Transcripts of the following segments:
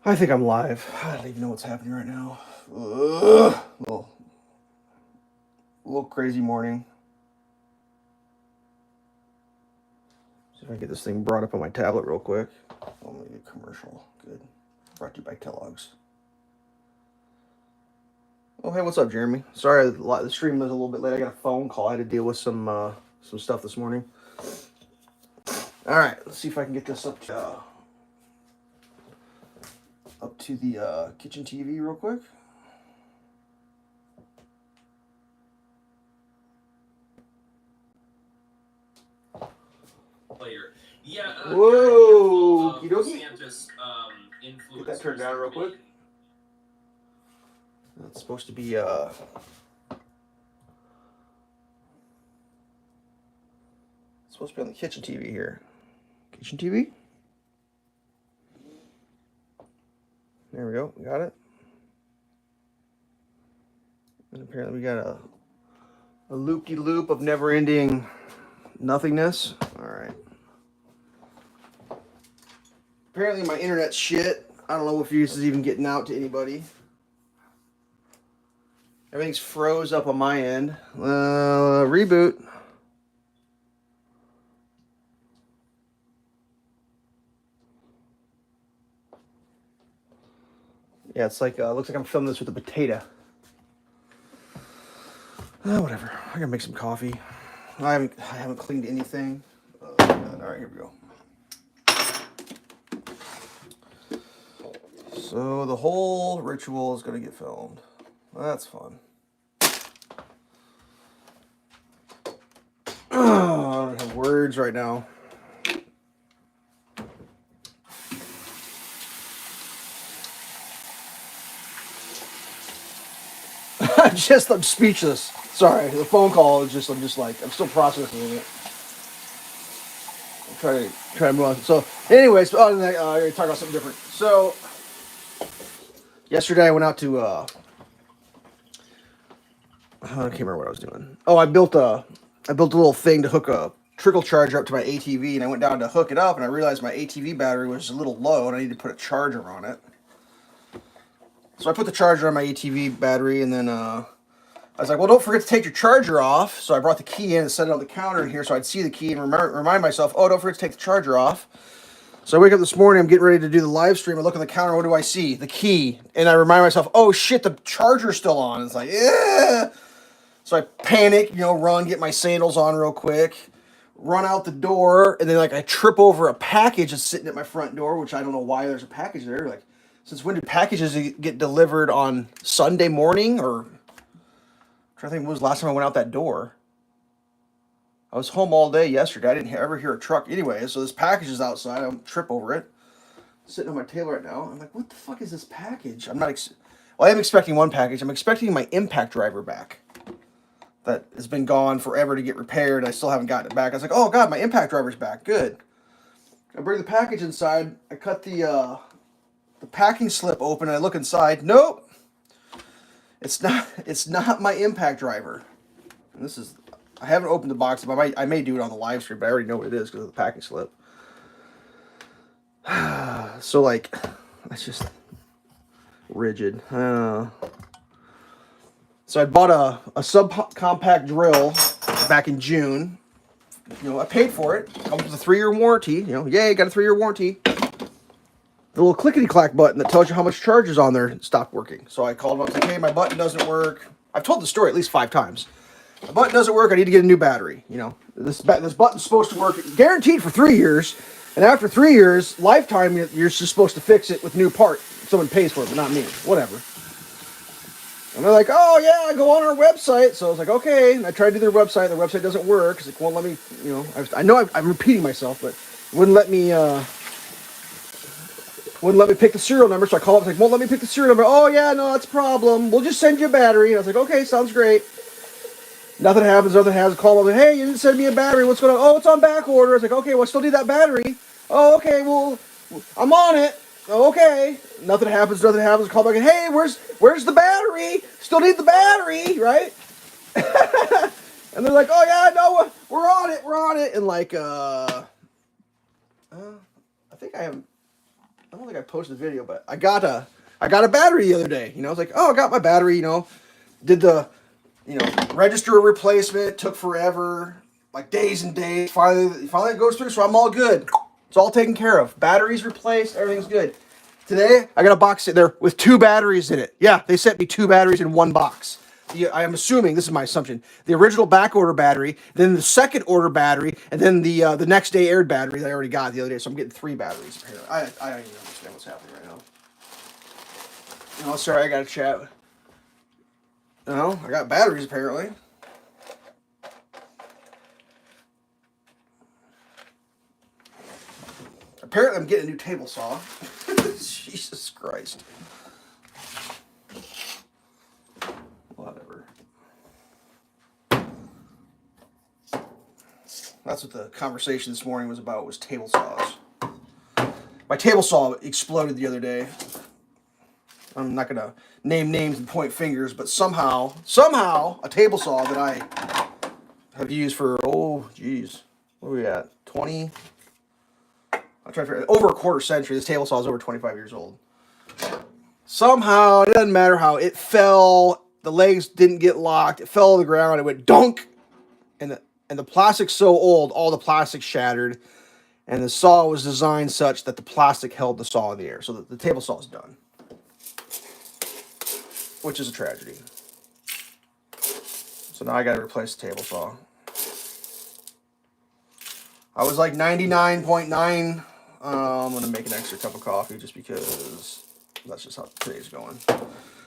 I think I'm live. I don't even know what's happening right now. Ugh. A little crazy morning. See if I can get this thing brought up on my tablet real quick. Oh, let me get a commercial. Good. Brought to you by Kellogg's. Oh, hey, what's up, Jeremy? Sorry, the stream was a little bit late. I got a phone call. I had to deal with some stuff this morning. All right, let's see if I can get this up to the kitchen TV real quick. Player. Yeah. Whoa, Santa's get that turned down real quick. It's supposed to be it's supposed to be on the kitchen TV here. Kitchen TV. There we go. We got it. And apparently we got a loop-de-loop of never-ending nothingness. All right. Apparently my internet's shit. I don't know if this is even getting out to anybody. Everything's froze up on my end. Reboot. Yeah, it's like looks like I'm filming this with a potato. Whatever. I gotta make some coffee. I haven't cleaned anything. Oh, God. All right, here we go. So the whole ritual is gonna get filmed. That's fun. I don't have words right now. I'm speechless. Sorry, the phone call is just, I'm still processing it. I'm trying to move on. So, anyways, other than that, I'm going to talk about something different. So, yesterday I went out to, I can't remember what I was doing. Oh, I built a little thing to hook a trickle charger up to my ATV, and I went down to hook it up, and I realized my ATV battery was a little low, and I needed to put a charger on it. So I put the charger on my ATV battery, and then I was like, well, don't forget to take your charger off. So I brought the key in and set it on the counter in here so I'd see the key and remind myself, oh, don't forget to take the charger off. So I wake up this morning, I'm getting ready to do the live stream. I look on the counter, what do I see? The key. And I remind myself, oh shit, the charger's still on. It's like, yeah. So I panic, run, get my sandals on real quick, run out the door, and then I trip over a package that's sitting at my front door, which I don't know why there's a package there. Like, since when did packages get delivered on Sunday morning? Or I'm trying to think when was the last time I went out that door. I was home all day yesterday. I didn't ever hear a truck anyway. So this package is outside. I don't trip over it. Sitting on my table right now. I'm like, what the fuck is this package? I am expecting one package. I'm expecting my impact driver back. That has been gone forever to get repaired. I still haven't gotten it back. I was like, oh god, my impact driver's back. Good. I bring the package inside. I cut the packing slip open and I look inside. Nope. It's not my impact driver. And I haven't opened the box. I may do it on the live stream, but I already know what it is because of the packing slip. So that's just rigid. So I bought a subcompact drill back in June. I paid for it. Comes with a 3-year warranty. Yay, got a 3-year warranty. The little clickety-clack button that tells you how much charge is on there stopped working. So I called them up and said, hey, my button doesn't work. I've told the story at least 5 times. My button doesn't work. I need to get a new battery. This button's supposed to work guaranteed for 3 years. And after 3 years, lifetime, you're just supposed to fix it with new part. Someone pays for it, but not me. Whatever. And they're like, oh, yeah, go on our website. So I was like, okay. And I tried to do their website. Their website doesn't work because it won't let me, I know I'm repeating myself, but it wouldn't let me pick the serial number. So I called up, won't let me pick the serial number. Oh, yeah, no, that's a problem. We'll just send you a battery. And I was like, okay, sounds great. Nothing happens. I call up, hey, you didn't send me a battery. What's going on? Oh, it's on back order. I was like, okay, well, I still need that battery. Oh, okay, well, I'm on it. Oh, okay. Nothing happens. Call back and, hey, where's the battery? Still need the battery, right? And they're like, oh, yeah, no, we're on it. And I think I have, I don't think I posted the video, but I got a battery the other day. You know, I was like, oh, I got my battery. You know, did the register replacement. Took forever, like days and days. Finally it goes through, so I'm all good. It's all taken care of. Batteries replaced. Everything's good. Today I got a box sitting there with 2 batteries in it. Yeah, they sent me 2 batteries in one box. I am assuming, this is my assumption, the original back order battery, then the second order battery, and then the next day aired battery that I already got the other day. So I'm getting 3 batteries. I don't even understand what's happening right now. Oh, sorry, I got to chat. No, I got batteries apparently. Apparently I'm getting a new table saw. Jesus Christ. Whatever. That's what the conversation this morning was about, was table saws. My table saw exploded the other day. I'm not going to name names and point fingers, but somehow, a table saw that I have used for, oh, geez, what are we at? 20? I'm trying to figure, over a quarter century. This table saw is over 25 years old. Somehow, it doesn't matter how, it fell. The legs didn't get locked. It fell to the ground. It went dunk. And the plastic's so old, all the plastic shattered. And the saw was designed such that the plastic held the saw in the air. So the table saw is done. Which is a tragedy. So now I got to replace the table saw. I was like 99.9. I'm going to make an extra cup of coffee just because that's just how today's going.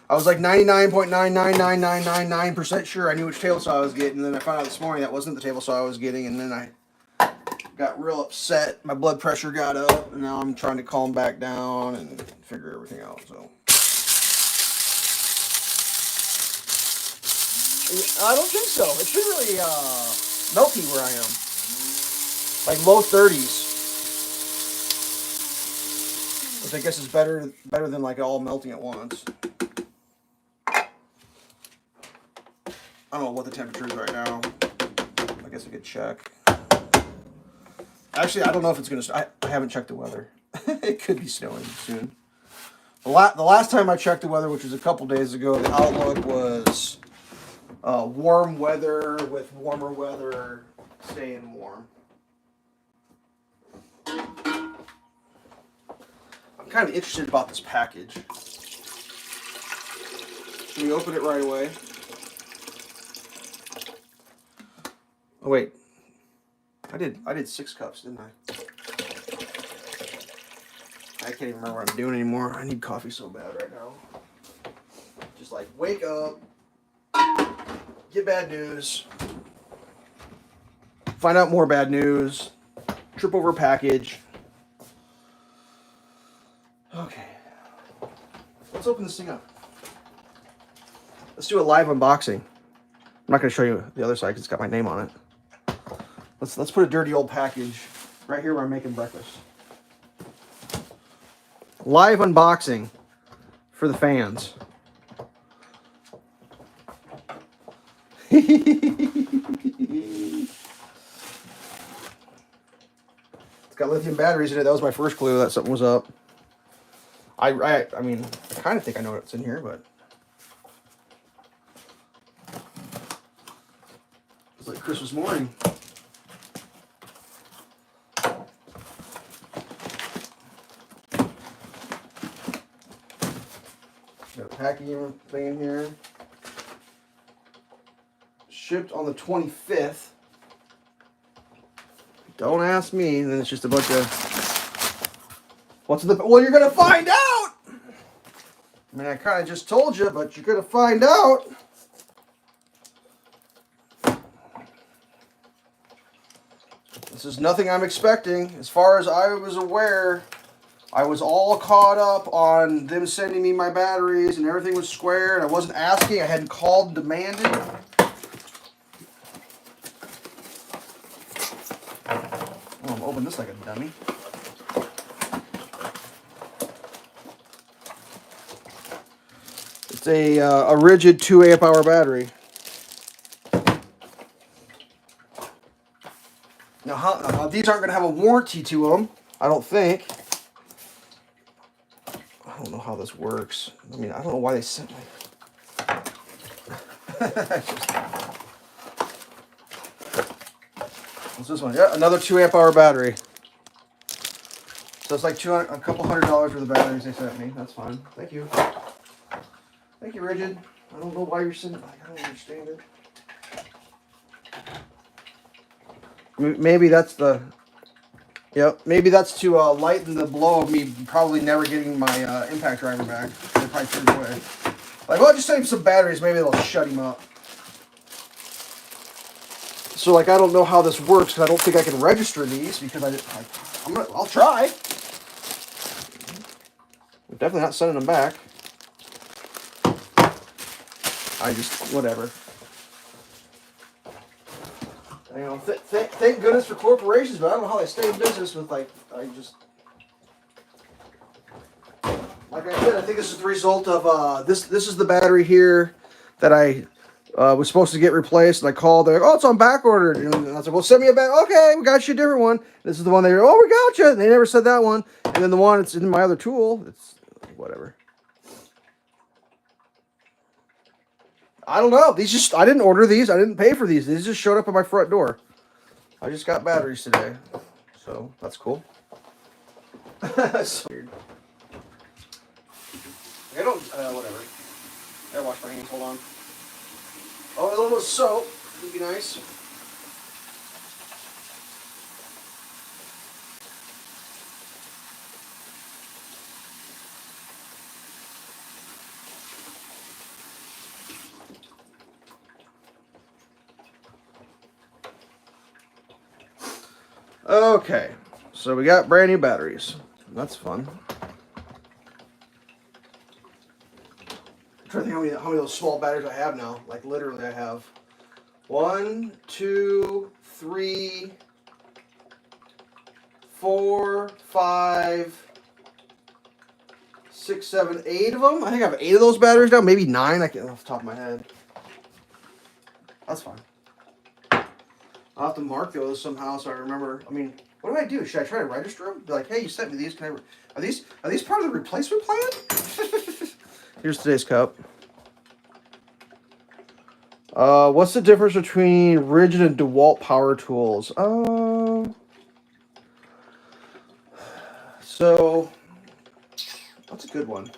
I was like 99.99999% sure I knew which table saw I was getting. And then I found out this morning that wasn't the table saw I was getting. And then I got real upset. My blood pressure got up. And now I'm trying to calm back down and figure everything out. So I don't think so. It's been really milky where I am. Like low 30s. Which I guess is better than like all melting at once. I don't know what the temperature is right now. I guess I could check. Actually, I don't know if it's going to... I haven't checked the weather. It could be snowing soon. The last time I checked the weather, which was a couple days ago, the outlook was warm weather with warmer weather staying warm. I'm kind of interested about this package. Can we open it right away? Oh wait, I did 6 cups, didn't I? I can't even remember what I'm doing anymore. I need coffee so bad right now. Just like wake up, get bad news, find out more bad news, trip over a package. Okay, let's open this thing up. Let's do a live unboxing. I'm not going to show you the other side because it's got my name on it. Let's put a dirty old package right here where I'm making breakfast. Live unboxing for the fans. It's got lithium batteries in it. That was my first clue that something was up. I mean, I kind of think I know what's in here, but it's like Christmas morning. Got a packing thing in here. Shipped on the 25th. Don't ask me. Then it's just a bunch of... What's in the... Well, you're going to find out! I mean, I kind of just told you, but you're going to find out. This is nothing I'm expecting. As far as I was aware, I was all caught up on them sending me my batteries and everything was square. And I wasn't asking. I hadn't called and demanded. Oh, I'm opening this like a dummy. It's a rigid 2 amp hour battery. Now, these aren't going to have a warranty to them, I don't think. don't know how this works. I mean, I don't know why they sent me. What's this one? Yeah, another 2 amp hour battery. So it's like a couple $100 worth of batteries they sent me. That's fine. Thank you. Thank you, Rigid. I don't know why you're sending. I don't understand it. Maybe that's the. Yep. Maybe that's to lighten the blow of me probably never getting my impact driver back. They probably threw it away. Like, well, just send him some batteries. Maybe they'll shut him up. So, like, I don't know how this works because I don't think I can register these because I'll try. I'm definitely not sending them back. Whatever. You know, thank goodness for corporations, but I don't know how they stay in business with, like I said, I think this is the result of, this is the battery here that I was supposed to get replaced, and I called, they're like, oh, it's on back order, and I was like, well, send me a back, okay, we got you a different one. This is the one they, oh, we got you, they never said that one, and then the one that's in my other tool, it's whatever. I don't know. I didn't order these. I didn't pay for these. These just showed up at my front door. I just got batteries today. So, that's cool. So weird. I don't, whatever. I gotta wash my hands. Hold on. Oh, a little bit of soap would be nice. Okay, so we got brand new batteries. That's fun. I'm trying to think how many of those small batteries I have now. Like literally, I have 1, 2, 3, 4, 5, 6, 7, 8 of them. I think I have 8 of those batteries now. Maybe 9. I can't off the top of my head. That's fine. I'll have to mark those somehow so I remember. I mean, what do I do? Should I try to register them? Be like, hey, you sent me these. Can I? Are these part of the replacement plan? Here's today's cup. What's the difference between rigid and DeWalt power tools? So that's a good one.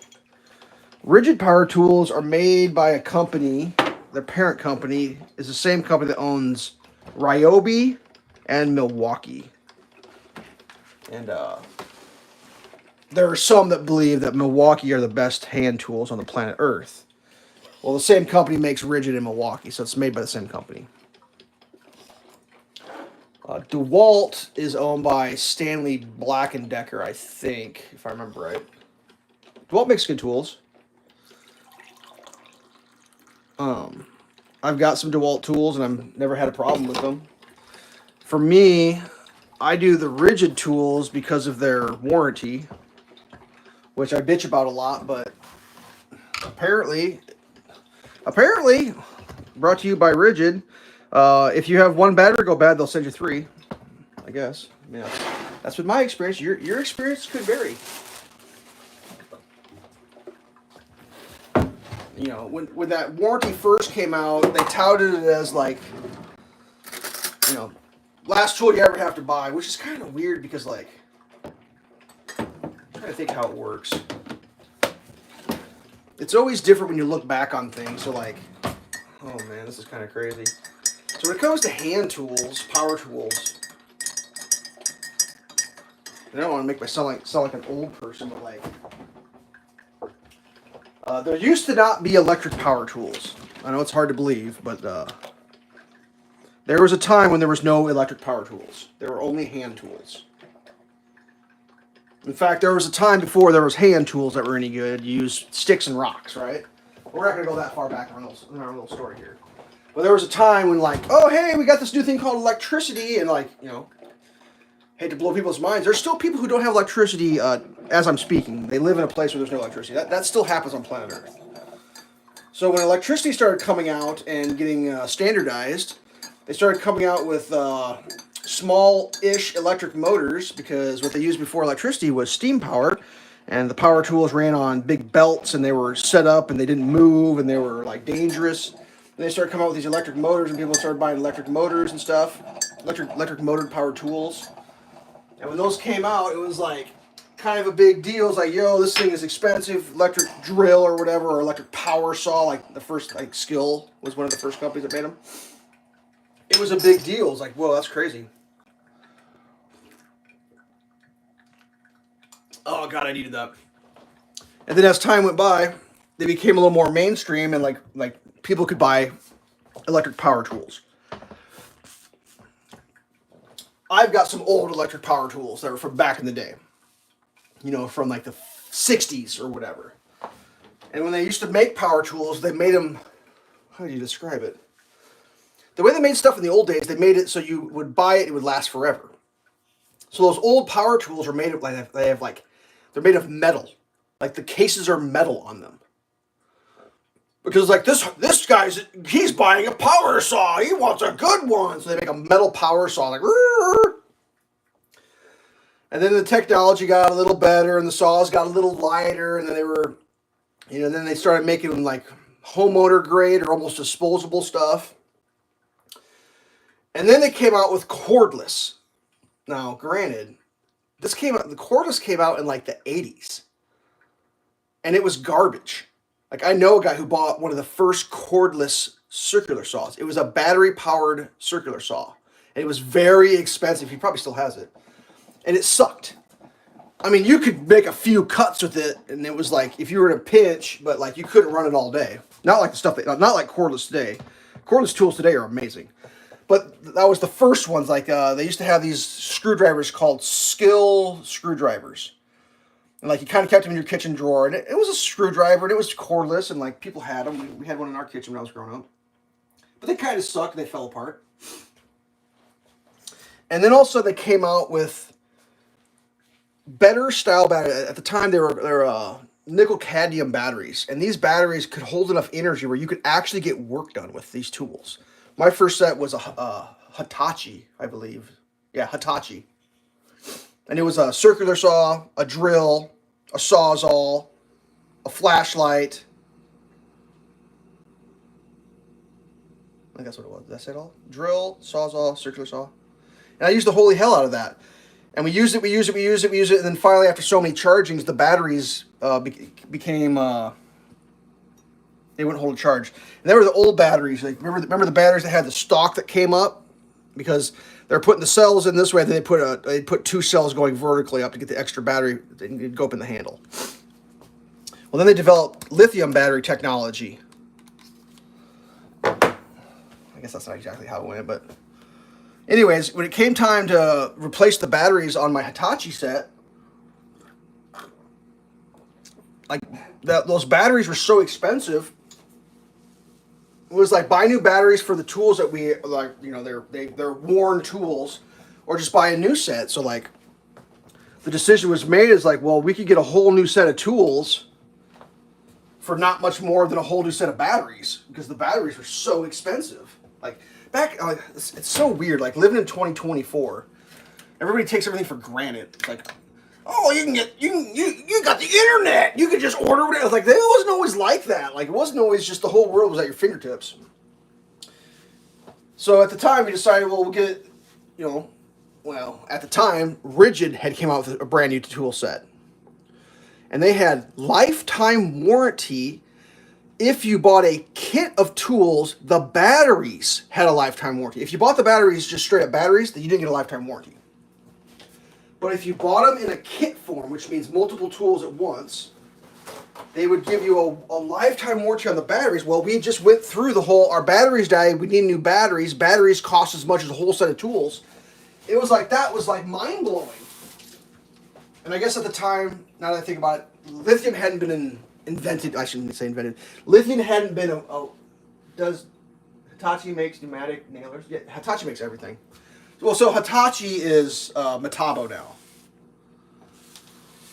Rigid power tools are made by a company. Their parent company is the same company that owns Ryobi and Milwaukee. And there are some that believe that Milwaukee are the best hand tools on the planet Earth. Well, the same company makes rigid in Milwaukee, so it's made by the same company. DeWalt is owned by Stanley Black & Decker, I think, if I remember right. DeWalt makes good tools. I've got some DeWalt tools, and I've never had a problem with them. For me, I do the rigid tools because of their warranty, which I bitch about a lot, but apparently, brought to you by Rigid, if you have one battery go bad, they'll send you 3, I guess. I mean, that's been my experience. Your experience could vary. You know, when that warranty first came out, they touted it as like, you know, last tool you ever have to buy, which is kind of weird because, like, I'm trying to think how it works. It's always different when you look back on things. So, like, oh man, this is kind of crazy. So when it comes to hand tools, power tools, I don't want to make myself sound like an old person, but like, there used to not be electric power tools. I know it's hard to believe, but there was a time when there was no electric power tools. There were only hand tools. In fact, there was a time before there was hand tools that were any good. You use sticks and rocks, right? We're not going to go that far back in our little story here. But there was a time when, like, oh, hey, we got this new thing called electricity, and, like, you know, hate to blow people's minds. There's still people who don't have electricity as I'm speaking. They live in a place where there's no electricity. That still happens on planet Earth. So when electricity started coming out and getting standardized, they started coming out with small-ish electric motors because what they used before electricity was steam power. And the power tools ran on big belts, and they were set up, and they didn't move, and they were like dangerous. And they started coming out with these electric motors, and people started buying electric motors and stuff, electric motored power tools. And when those came out, it was like kind of a big deal. It's like, yo, this thing is expensive. Electric drill or whatever, or electric power saw, like the first, like Skill was one of the first companies that made them. It was a big deal. It was like, whoa, that's crazy. Oh God, I needed that. And then as time went by, they became a little more mainstream, and like people could buy electric power tools. I've got some old electric power tools that were from back in the day. You know, from like the 60s or whatever. And when they used to make power tools, they made them, how do you describe it? The way they made stuff in the old days, they made it so you would buy it, it would last forever. So those old power tools are made of like, they're made of metal. Like the cases are metal on them. Because like this guy's, he's buying a power saw. He wants a good one. So they make a metal power saw like, and then the technology got a little better, and the saws got a little lighter, and then they were, you know, then they started making like homeowner grade or almost disposable stuff. And then they came out with cordless. Now, granted, the cordless came out in like the 80s. And it was garbage. Like, I know a guy who bought one of the first cordless circular saws. It was a battery-powered circular saw. And it was very expensive. He probably still has it. And it sucked. I mean, you could make a few cuts with it, and it was like, if you were in a pinch, but like, you couldn't run it all day. Not like the stuff not like cordless today. Cordless tools today are amazing. But that was the first ones. Like, they used to have these screwdrivers called Skill screwdrivers. And like, you kind of kept them in your kitchen drawer, and it was a screwdriver, and it was cordless, and like, people had them. We had one in our kitchen when I was growing up. But they kind of sucked. They fell apart. And then also they came out with better style batteries. At the time, they were nickel cadmium batteries, and these batteries could hold enough energy where you could actually get work done with these tools. My first set was a Hitachi, I believe. Yeah, Hitachi. And it was a circular saw, a drill, a sawzall, a flashlight. I think that's what it was. Did I say it all? Drill, sawzall, circular saw. And I used the holy hell out of that. And we used it, and then finally, after so many chargings, the batteries became... they wouldn't hold a charge. And they were the old batteries. Like, remember the batteries that had the stock that came up? Because they're putting the cells in this way, then they put two cells going vertically up to get the extra battery. It'd go up in the handle. Well, then they developed lithium battery technology. I guess that's not exactly how it went, but... Anyways, when it came time to replace the batteries on my Hitachi set, like, those batteries were so expensive. It was like, buy new batteries for the tools that we like. You know, they're worn tools, or just buy a new set. So like, the decision was made is like, well, we could get a whole new set of tools for not much more than a whole new set of batteries, because the batteries were so expensive. Like back, it's so weird. Like, living in 2024, everybody takes everything for granted. It's like, oh, you got the internet. You could just order whatever. Like, it wasn't always like that. Like, it wasn't always just the whole world was at your fingertips. So at the time, we decided, well, we'll get, you know, well, at the time, Rigid had came out with a brand new tool set. And they had lifetime warranty. If you bought a kit of tools, the batteries had a lifetime warranty. If you bought the batteries, just straight up batteries, then you didn't get a lifetime warranty. But if you bought them in a kit form, which means multiple tools at once, they would give you a lifetime warranty on the batteries. Well, we just went through the whole, our batteries died, we need new batteries. Batteries cost as much as a whole set of tools. It was like, that was like mind-blowing. And I guess at the time, now that I think about it, lithium hadn't been invented. I shouldn't say invented. Lithium hadn't been does Hitachi makes pneumatic nailers? Yeah, Hitachi makes everything. Well, so Hitachi is Metabo now.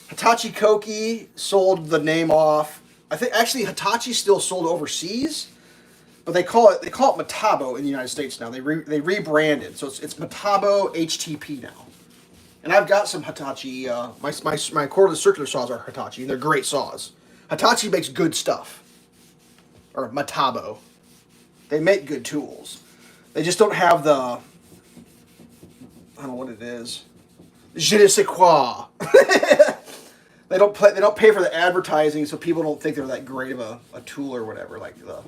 Hitachi Koki sold the name off. I think actually Hitachi still sold overseas, but they call it Metabo in the United States now. They rebranded, so it's Metabo HTP now. And I've got some Hitachi. My cordless circular saws are Hitachi, and they're great saws. Hitachi makes good stuff. Or Matabo. They make good tools. They just don't have the, I don't know what it is. Je ne sais quoi. They don't pay for the advertising, so people don't think they're that great of a tool or whatever, like the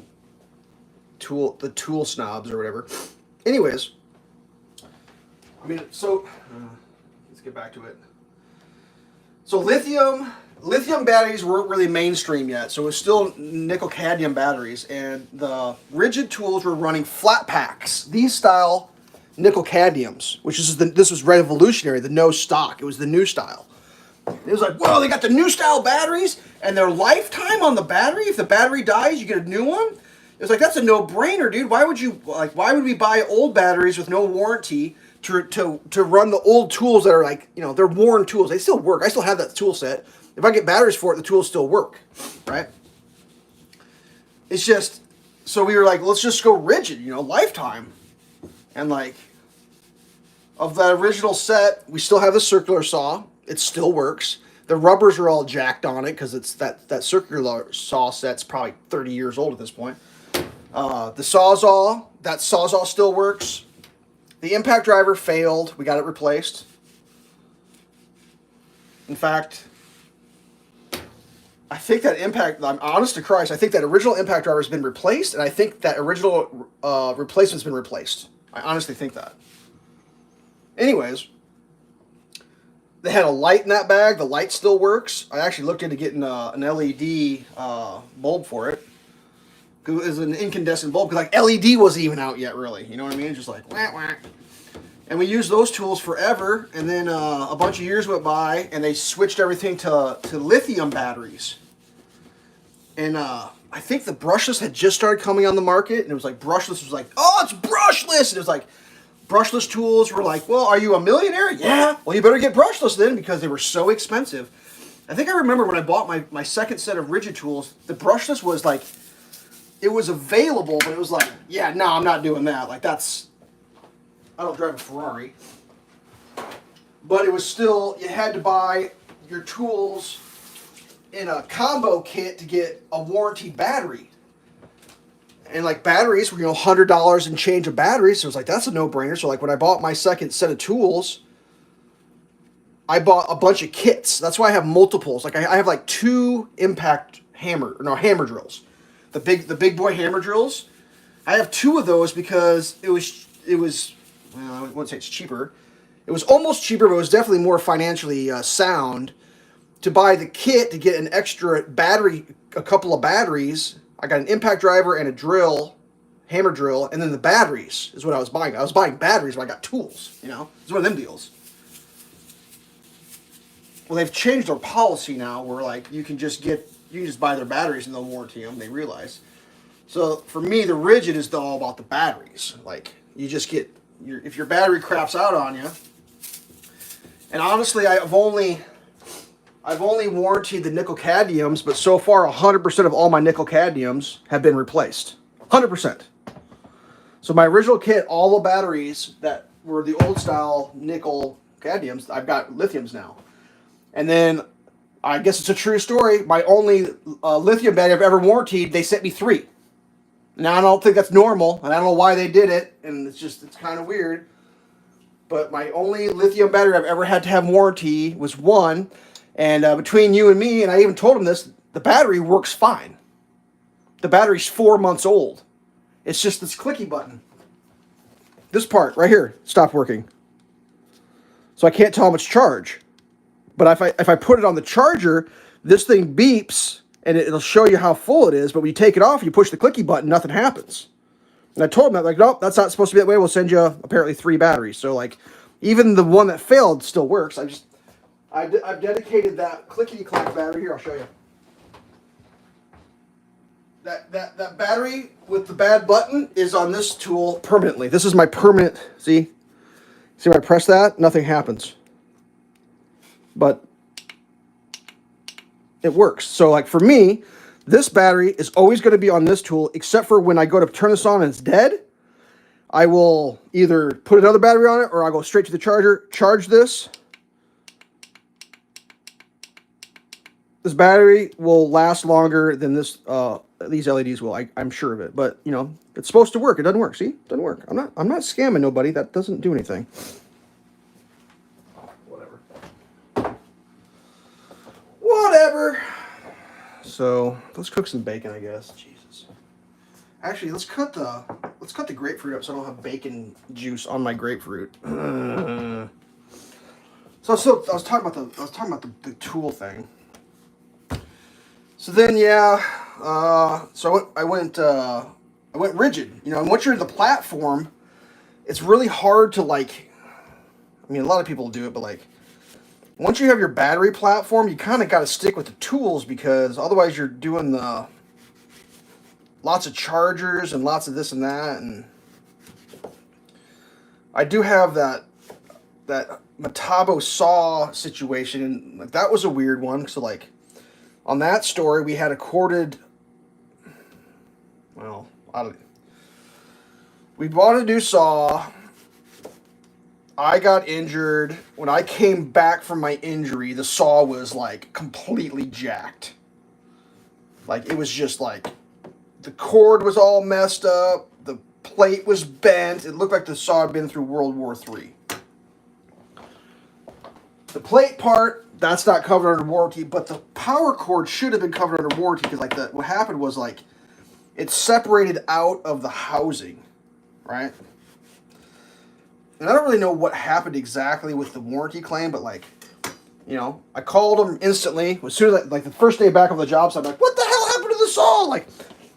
tool snobs or whatever. Anyways, I mean, so let's get back to it. So lithium batteries weren't really mainstream yet, so it was still nickel cadmium batteries, and the rigid tools were running flat packs. These style nickel cadmiums, which this was revolutionary. The no stock, it was the new style. It was like, whoa, they got the new style batteries, and their lifetime on the battery, if the battery dies, you get a new one. It was like, that's a no-brainer, dude. Why would we buy old batteries with no warranty to run the old tools that are like, they're worn tools. They still work. I still have that tool set. If I get batteries for it, the tools still work, right? It's just, so we were like, let's just go rigid, lifetime. And like, of that original set, we still have the circular saw. It still works. The rubbers are all jacked on it because it's that circular saw set's probably 30 years old at this point. The Sawzall, that Sawzall still works. The impact driver failed. We got it replaced. In fact, I think that I'm honest to Christ, I think that original impact driver has been replaced, and I think that original replacement's been replaced. I honestly think that. Anyways, they had a light in that bag. The light still works. I actually looked into getting an LED bulb for it. It was an incandescent bulb, because like LED wasn't even out yet, really. You know what I mean? Just like whack whack. And we used those tools forever, and then a bunch of years went by, and they switched everything to lithium batteries. And I think the brushless had just started coming on the market, and it was like brushless was like, oh, it's brushless, and it was like brushless tools were like, well, are you a millionaire? Yeah. Well, you better get brushless then, because they were so expensive. I think I remember when I bought my second set of rigid tools, the brushless was like, it was available, but it was like, yeah, no, I'm not doing that. Like I don't drive a Ferrari. But it was still, you had to buy your tools in a combo kit to get a warranty battery. And like batteries were, $100 and change of batteries. So it was like, that's a no-brainer. So like when I bought my second set of tools, I bought a bunch of kits. That's why I have multiples. Like I have like 2 impact hammer drills. The big boy hammer drills. I have 2 of those because it was well, I wouldn't say it's cheaper. It was almost cheaper, but it was definitely more financially sound to buy the kit to get an extra battery, a couple of batteries. I got an impact driver and a drill, hammer drill, and then the batteries is what I was buying. I was buying batteries, but I got tools, It's one of them deals. Well, they've changed their policy now where like you can just buy their batteries and they'll warranty them, they realize. So for me, the rigid is all about the batteries. Like you just get if your battery craps out on you. And honestly, I've only warranted the nickel cadmiums, but so far 100% of all my nickel cadmiums have been replaced. 100%. So my original kit, all the batteries that were the old style nickel cadmiums, I've got lithiums now. And then I guess it's a true story. My only lithium battery I've ever warranted, they sent me 3. Now I don't think that's normal, and I don't know why they did it, and it's kind of weird. But my only lithium battery I've ever had to have warranty was 1, and between you and me, and I even told him this, the battery works fine. The battery's 4 months old. It's just this clicky button. This part right here stopped working. So I can't tell how much charge. But if I put it on the charger, this thing beeps, and it'll show you how full it is, but when you take it off, you push the clicky button, nothing happens. And I told him that, like, nope, that's not supposed to be that way. We'll send you apparently 3 batteries. So, like, even the one that failed still works. I've dedicated that clickety-clack battery. Here, I'll show you. That battery with the bad button is on this tool permanently. This is my permanent, see when I press that, nothing happens. But it works. So like for me, this battery is always going to be on this tool, except for when I go to turn this on and it's dead. I will either put another battery on it, or I'll go straight to the charger, charge this, This battery will last longer than these LEDs will. I'm sure of it. But you know, it's supposed to work. It doesn't work. See, it doesn't work. I'm not scamming nobody. That doesn't do anything. Whatever. Whatever. So let's cook some bacon, I guess. Jesus. Actually, let's cut the grapefruit up so I don't have bacon juice on my grapefruit. So I was talking about the tool thing. So then, yeah, so I went rigid. You know, and once you're in the platform, it's really hard to like. I mean, a lot of people do it, but like, once you have your battery platform, you kind of got to stick with the tools because otherwise you're doing the lots of chargers and lots of this and that. And I do have that Metabo saw situation, and like, that was a weird one. So like, on that story, we had a corded. Well, we bought a new saw. I got injured. When I came back from my injury, the saw was like completely jacked. Like, it was just like the cord was all messed up. The plate was bent. It looked like the saw had been through World War III. The plate part, that's not covered under warranty, but the power cord should have been covered under warranty because like what happened was like it separated out of the housing, right? And I don't really know what happened exactly with the warranty claim, but like, you know, I called them instantly. As soon as like the first day back on the job site, I'm like, what the hell happened to the saw? Like,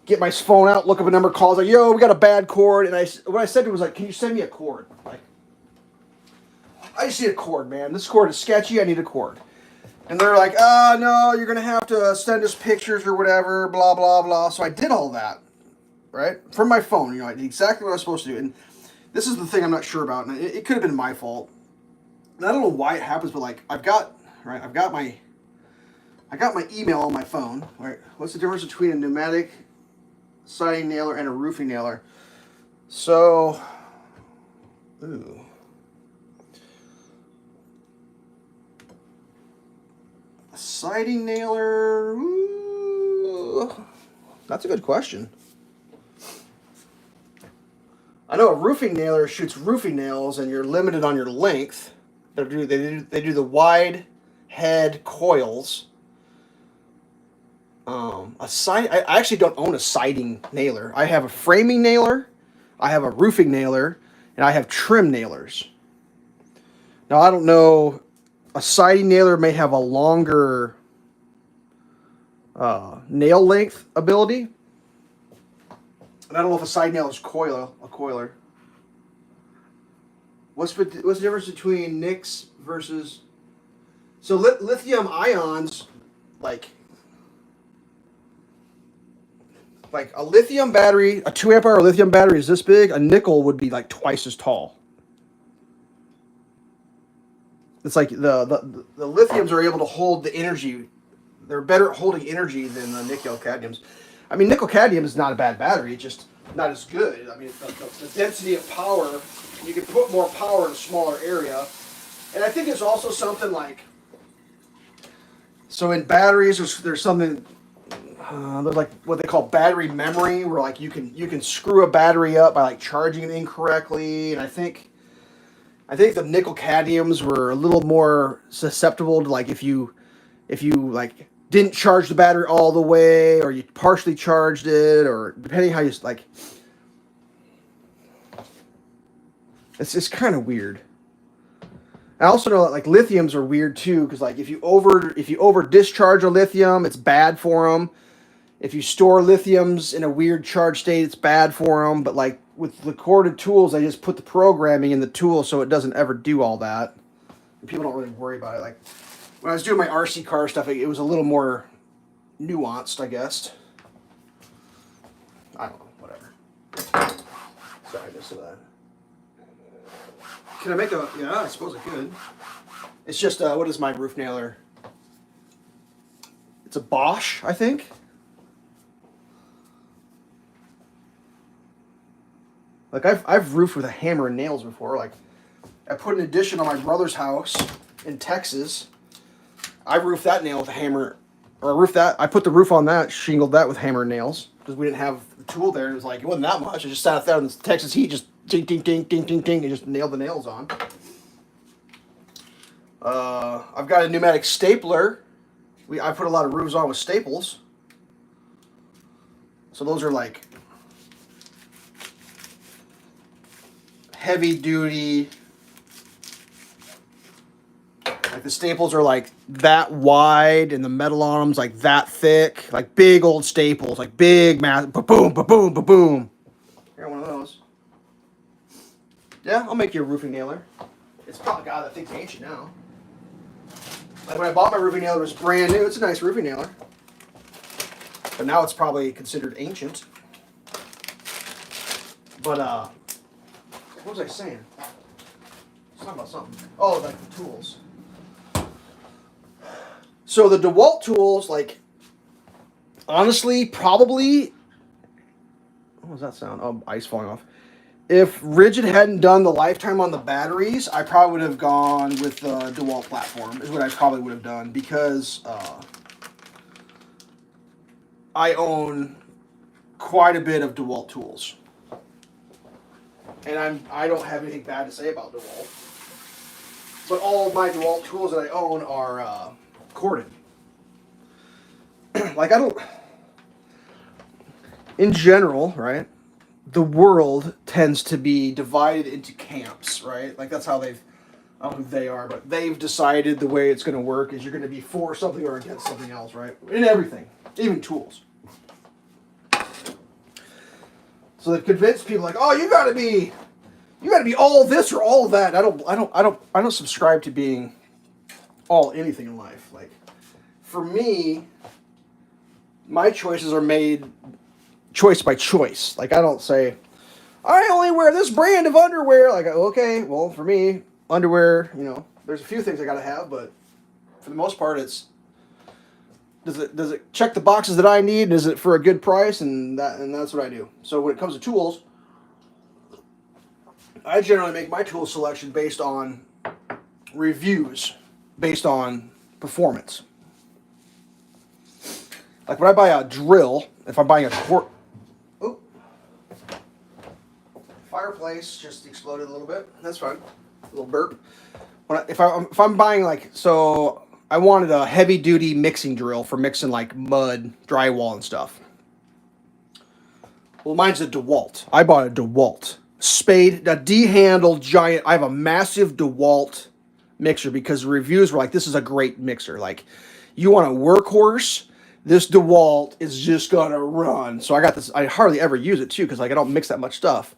get my phone out, look up a number, calls like, yo, we got a bad cord. And what I said to him was like, can you send me a cord? Like, I just need a cord, man. This cord is sketchy. I need a cord. And they're like, no, you're going to have to send us pictures or whatever, blah, blah, blah. So I did all that, right? From my phone, you know, I did exactly what I was supposed to do. And this is the thing I'm not sure about. And it could have been my fault. And I don't know why it happens, but like, I've got my email on my phone, right? What's the difference between a pneumatic siding nailer and a roofing nailer? So, ooh. A siding nailer, ooh, that's a good question. I know a roofing nailer shoots roofing nails, and you're limited on your length. They do the wide head coils. I actually don't own a siding nailer. I have a framing nailer, I have a roofing nailer, and I have trim nailers. Now I don't know. A siding nailer may have a longer nail length ability. And I don't know if a side nail is a coiler. What's the difference between nicks versus... So lithium ions, like a lithium battery, a 2 amp hour lithium battery is this big. A nickel would be like twice as tall. It's like the lithiums are able to hold the energy. They're better at holding energy than the nickel cadmiums. I mean, nickel cadmium is not a bad battery, it's just not as good. I mean, the density of power, you can put more power in a smaller area. And I think it's also something like, so in batteries, there's something, there's like what they call battery memory, where like you can screw a battery up by like charging it incorrectly. And I think the nickel cadmiums were a little more susceptible to like if you like didn't charge the battery all the way, or you partially charged it, or depending how you like. It's just kind of weird. I also know that like lithiums are weird too, because like if you over discharge a lithium, it's bad for them. If you store lithiums in a weird charge state, it's bad for them. But like with the corded tools, I just put the programming in the tool so it doesn't ever do all that. And people don't really worry about it. Like when I was doing my RC car stuff, it was a little more nuanced, I guess. I don't know, whatever. Sorry, I missed that. Can I make a... Yeah, I suppose I could. It's just, what is my roof nailer? It's a Bosch, I think. Like, I've roofed with a hammer and nails before. Like, I put an addition on my brother's house in Texas. I roofed that nail with a hammer or a roof that I put the roof on that, shingled that with hammer and nails because we didn't have the tool there. It was like it wasn't that much. I just sat out there in the Texas heat, just ding ding ding ding ding ding, and just nailed the nails on. I've got a pneumatic stapler. I put a lot of roofs on with staples. So those are like heavy duty. Like the staples are like that wide and the metal on them's like that thick. Like big old staples. Like big massive ba-boom, ba-boom, ba-boom. Here, one of those. Yeah, I'll make you a roofing nailer. It's probably God that thing's ancient now. Like when I bought my roofing nailer, it was brand new. It's a nice roofing nailer. But now it's probably considered ancient. But, what was I saying? Talking about something. Oh, like the tools. So the DeWalt tools, like, honestly, probably... What was that sound? Oh, ice falling off. If Rigid hadn't done the lifetime on the batteries, I probably would have gone with the DeWalt platform, is what I probably would have done, because I own quite a bit of DeWalt tools. And I don't have anything bad to say about DeWalt. But all of my DeWalt tools that I own are corded. Like, I don't... In general, right, the world tends to be divided into camps, right? Like, that's how they've... I don't know who they are, but they've decided the way it's going to work is you're going to be for something or against something else, right? In everything. Even tools. So they've convinced people like, oh, you gotta be all this or all that. I don't subscribe to being all anything in life. Like, for me, my choices are made choice by choice. Like, I don't say, I only wear this brand of underwear. Like, okay, well, for me, underwear, you know, there's a few things I gotta have, but for the most part, it's does it check the boxes that I need? Is it for a good price? And that's what I do. So when it comes to tools, I generally make my tool selection based on reviews, based on performance. Like when I buy a drill, if I'm buying fireplace just exploded a little bit. That's fine. A little burp. If I'm buying so I wanted a heavy duty mixing drill for mixing like mud, drywall, and stuff. Well, mine's a DeWalt. I bought a DeWalt spade, a D-handle giant. I have a massive DeWalt mixer because the reviews were like, this is a great mixer. Like, you want a workhorse, this DeWalt is just gonna run. So I got this. I hardly ever use it too because like I don't mix that much stuff.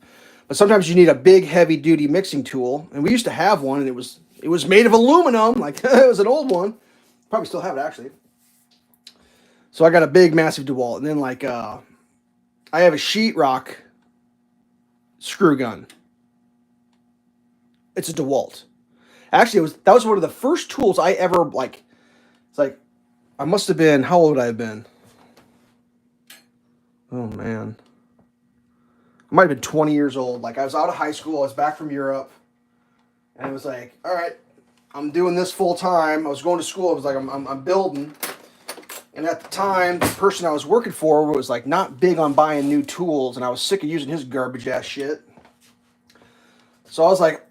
But sometimes you need a big, heavy duty mixing tool, and we used to have one, and it was made of aluminum. Like it was an old one. Probably still have it actually. So I got a big, massive DeWalt, and then like I have a sheetrock screw gun. It's a DeWalt. Actually, that was one of the first tools I ever like. It's like I must have been, how old would I have been? Oh man, I might have been 20 years old. Like I was out of high school. I was back from Europe, and it was like, all right, I'm doing this full time. I was going to school. I was like, I'm building. And at the time, the person I was working for was like not big on buying new tools, and I was sick of using his garbage ass shit. So I was like,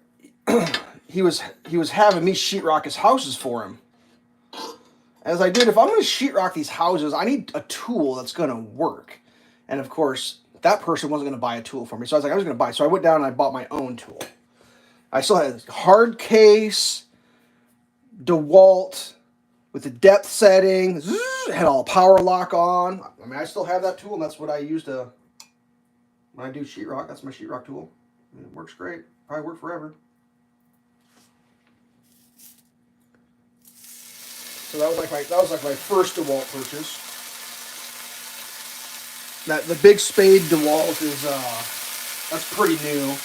he was having me sheetrock his houses for him. As I did, if I'm going to sheetrock these houses, I need a tool that's going to work. And of course, that person wasn't going to buy a tool for me. So I was like, I was going to buy. So I went down and I bought my own tool. I still had a hard case, DeWalt, with the depth setting, had all power lock on. I mean, I still have that tool, and that's what I use when I do sheetrock. That's my sheetrock tool. And it works great. Probably work forever. So that was like my first DeWalt purchase. The big spade DeWalt is that's pretty new.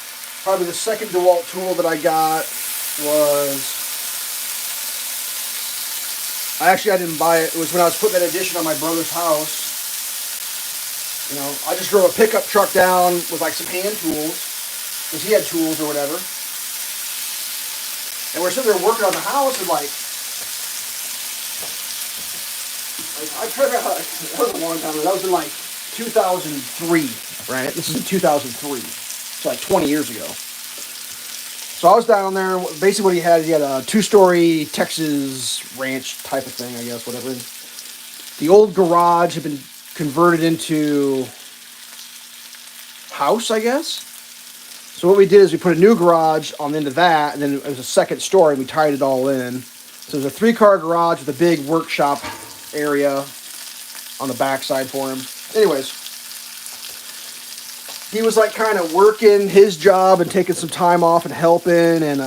Probably the second DeWalt tool that I got was. I didn't buy it. It was when I was putting that addition on my brother's house. You know, I just drove a pickup truck down with like some hand tools, because he had tools or whatever. And we're sitting there working on the house, and like, I tried that was a long time ago. That was in like 2003, right? This is in 2003. So like 20 years ago. So I was down there. Basically, what he had a two-story Texas ranch type of thing, I guess, whatever. The old garage had been converted into house, I guess. So what we did is we put a new garage on the end of that, and then it was a second story, and we tied it all in. So there's a 3-car garage with a big workshop area on the backside for him. Anyways, he was like kind of working his job and taking some time off and helping, and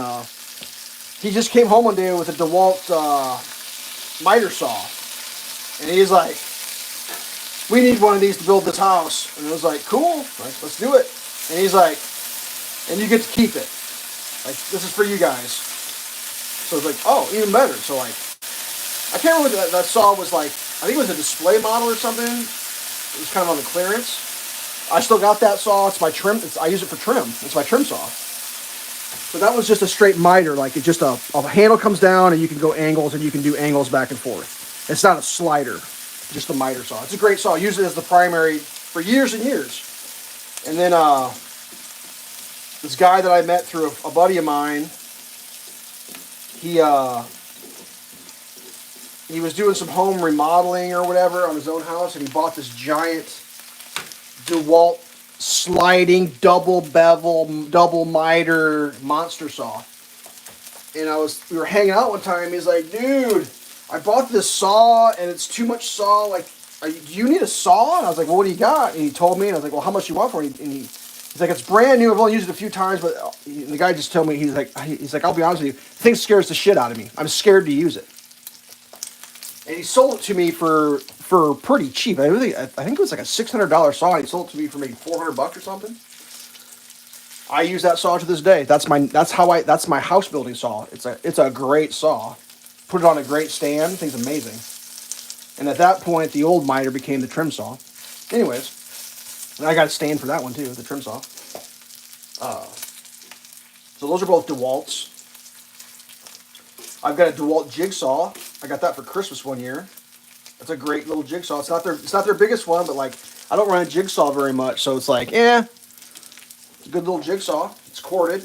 he just came home one day with a DeWalt miter saw, and he's like, "We need one of these to build this house." And I was like, "Cool, let's do it." And he's like, "And you get to keep it. Like, this is for you guys." So it's like, "Oh, even better." So like, I can't remember what that saw was like. I think it was a display model or something. It was kind of on the clearance. I still got that saw. It's my trim. I use it for trim. It's my trim saw. So that was just a straight miter. Like, it just a handle comes down and you can go angles and you can do angles back and forth. It's not a slider, just a miter saw. It's a great saw. I used it as the primary for years and years. And then this guy that I met through a buddy of mine, he was doing some home remodeling or whatever on his own house, and he bought this giant DeWalt sliding double bevel, double miter monster saw. And we were hanging out one time. He's like, "Dude, I bought this saw and it's too much saw. Like, do you need a saw?" And I was like, "Well, what do you got?" And he told me, and I was like, "Well, how much do you want for it?" And he's like, "It's brand new. I've only used it a few times." But the guy just told me, he's like, "I'll be honest with you, the thing scares the shit out of me. I'm scared to use it." And he sold it to me for pretty cheap. I think it was like a $600 saw. And he sold it to me for maybe $400 or something. I use that saw to this day. That's my house building saw. It's a great saw. Put it on a great stand. The thing's amazing. And at that point, the old miter became the trim saw. Anyways, and I got a stand for that one too, the trim saw. So those are both DeWalt's. I've got a DeWalt jigsaw. I got that for Christmas one year. It's a great little jigsaw. It's not their biggest one, but like, I don't run a jigsaw very much, so it's like, it's a good little jigsaw. It's corded,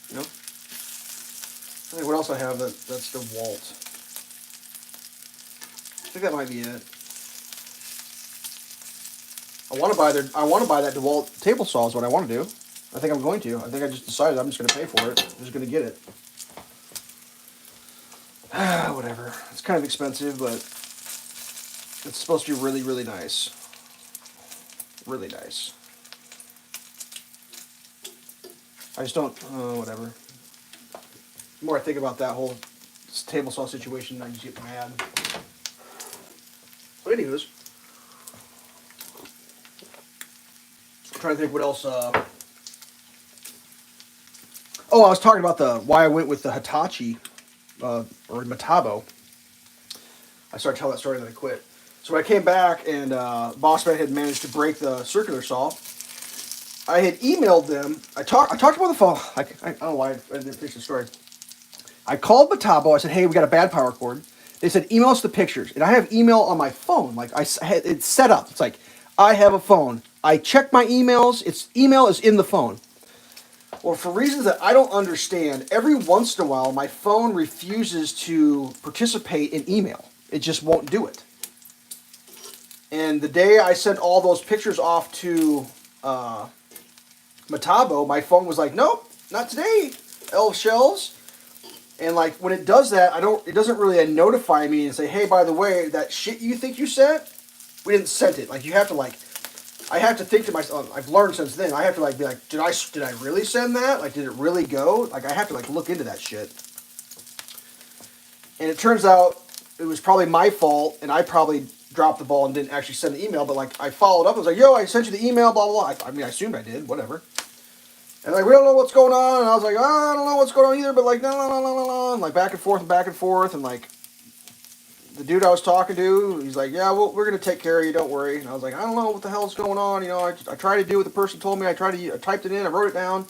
you know. I think what else I have that's DeWalt. I think that might be it. I want to buy that DeWalt table saw is what I want to do. I think I'm going to. I think I just decided I'm just going to pay for it. I'm just going to get it. Whatever. It's kind of expensive, but it's supposed to be really, really nice. Really nice. I just don't, whatever. The more I think about that whole table saw situation, I just get mad. But anyways, I'm trying to think what else. I was talking about why I went with the Hitachi, or Metabo. I started telling that story and then I quit. So when I came back and Boss Man had managed to break the circular saw, I had emailed them. I talked about the phone. I don't know why I didn't finish the story. I called Metabo. I said, "Hey, we got a bad power cord." They said, "Email us the pictures." And I have email on my phone. Like, it's set up. It's like, I have a phone. I check my emails. Email is in the phone. Well, for reasons that I don't understand, every once in a while, my phone refuses to participate in email. It just won't do it. And the day I sent all those pictures off to Metabo, my phone was like, "Nope, not today, Elveshelves." And like, when it does that, it doesn't really notify me and say, "Hey, by the way, that shit you think you sent, we didn't send it." Like, you have to I have to think to myself. I've learned since then. I have to be like, did I really send that? Like, did it really go? Like, I have to look into that shit. And it turns out it was probably my fault, and I probably dropped the ball and didn't actually send the email. But like, I followed up. I was like, "Yo, I sent you the email, blah blah blah." I assumed I did, whatever. And like, "We don't know what's going on." And I was like, "I don't know what's going on either." But like, no, and like back and forth, and like, the dude I was talking to, he's like, "Yeah, well, we're gonna take care of you. Don't worry." And I was like, "I don't know what the hell's going on. You know, I tried to do what the person told me. I typed it in. I wrote it down.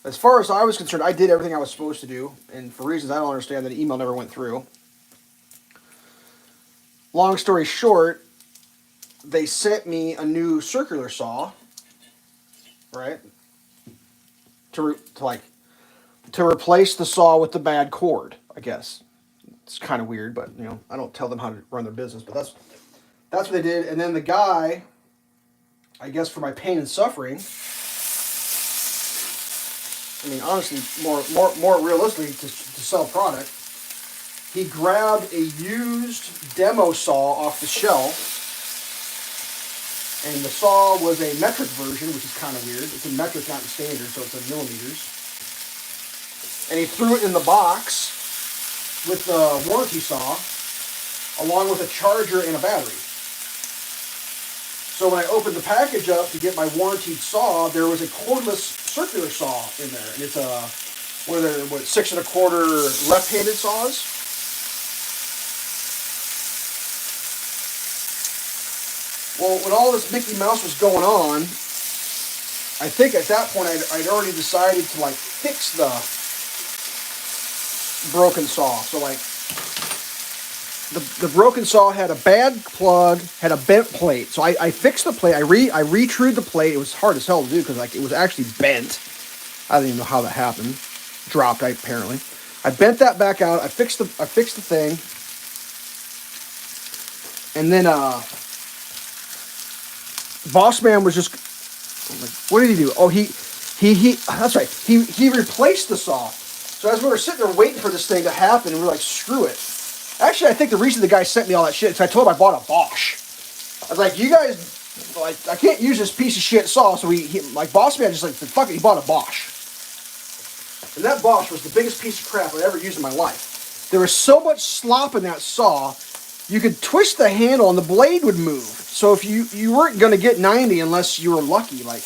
As far as I was concerned, I did everything I was supposed to do. And for reasons I don't understand, that email never went through. long story short, they sent me a new circular saw, right? To replace the saw with the bad cord, I guess. It's kind of weird, but I don't tell them how to run their business, but that's what they did. And then the guy, I guess for my pain and suffering, I mean, honestly, more realistically, to sell product, he grabbed a used demo saw off the shelf, and the saw was a metric version, which is kind of weird. It's in metric, not in standard, so it's in millimeters. And he threw it in the box with the warranty saw, along with a charger and a battery. So when I opened the package up to get my warranted saw, there was a cordless circular saw in there. And it's a, what are they, 6 1/4 left-handed saws? Well, when all this Mickey Mouse was going on, I think at that point I'd already decided to like fix the broken saw. So like the broken saw had a bad plug, had a bent plate. So I fixed the plate. I retrued the plate. It was hard as hell to do because like it was actually bent. I don't even know how that happened. Dropped, apparently. I bent that back out. I fixed the thing. And then Boss Man was just like, what did he do? Oh, he that's right. He replaced the saw. So as we were sitting there waiting for this thing to happen, we were like, screw it. Actually, I think the reason the guy sent me all that shit is I told him I bought a Bosch. I was like, you guys, like, I can't use this piece of shit saw. So he like, Boss Man just like, fuck it, he bought a Bosch. And that Bosch was the biggest piece of crap I've ever used in my life. There was so much slop in that saw, you could twist the handle and the blade would move. So if you weren't going to get 90 unless you were lucky. Like,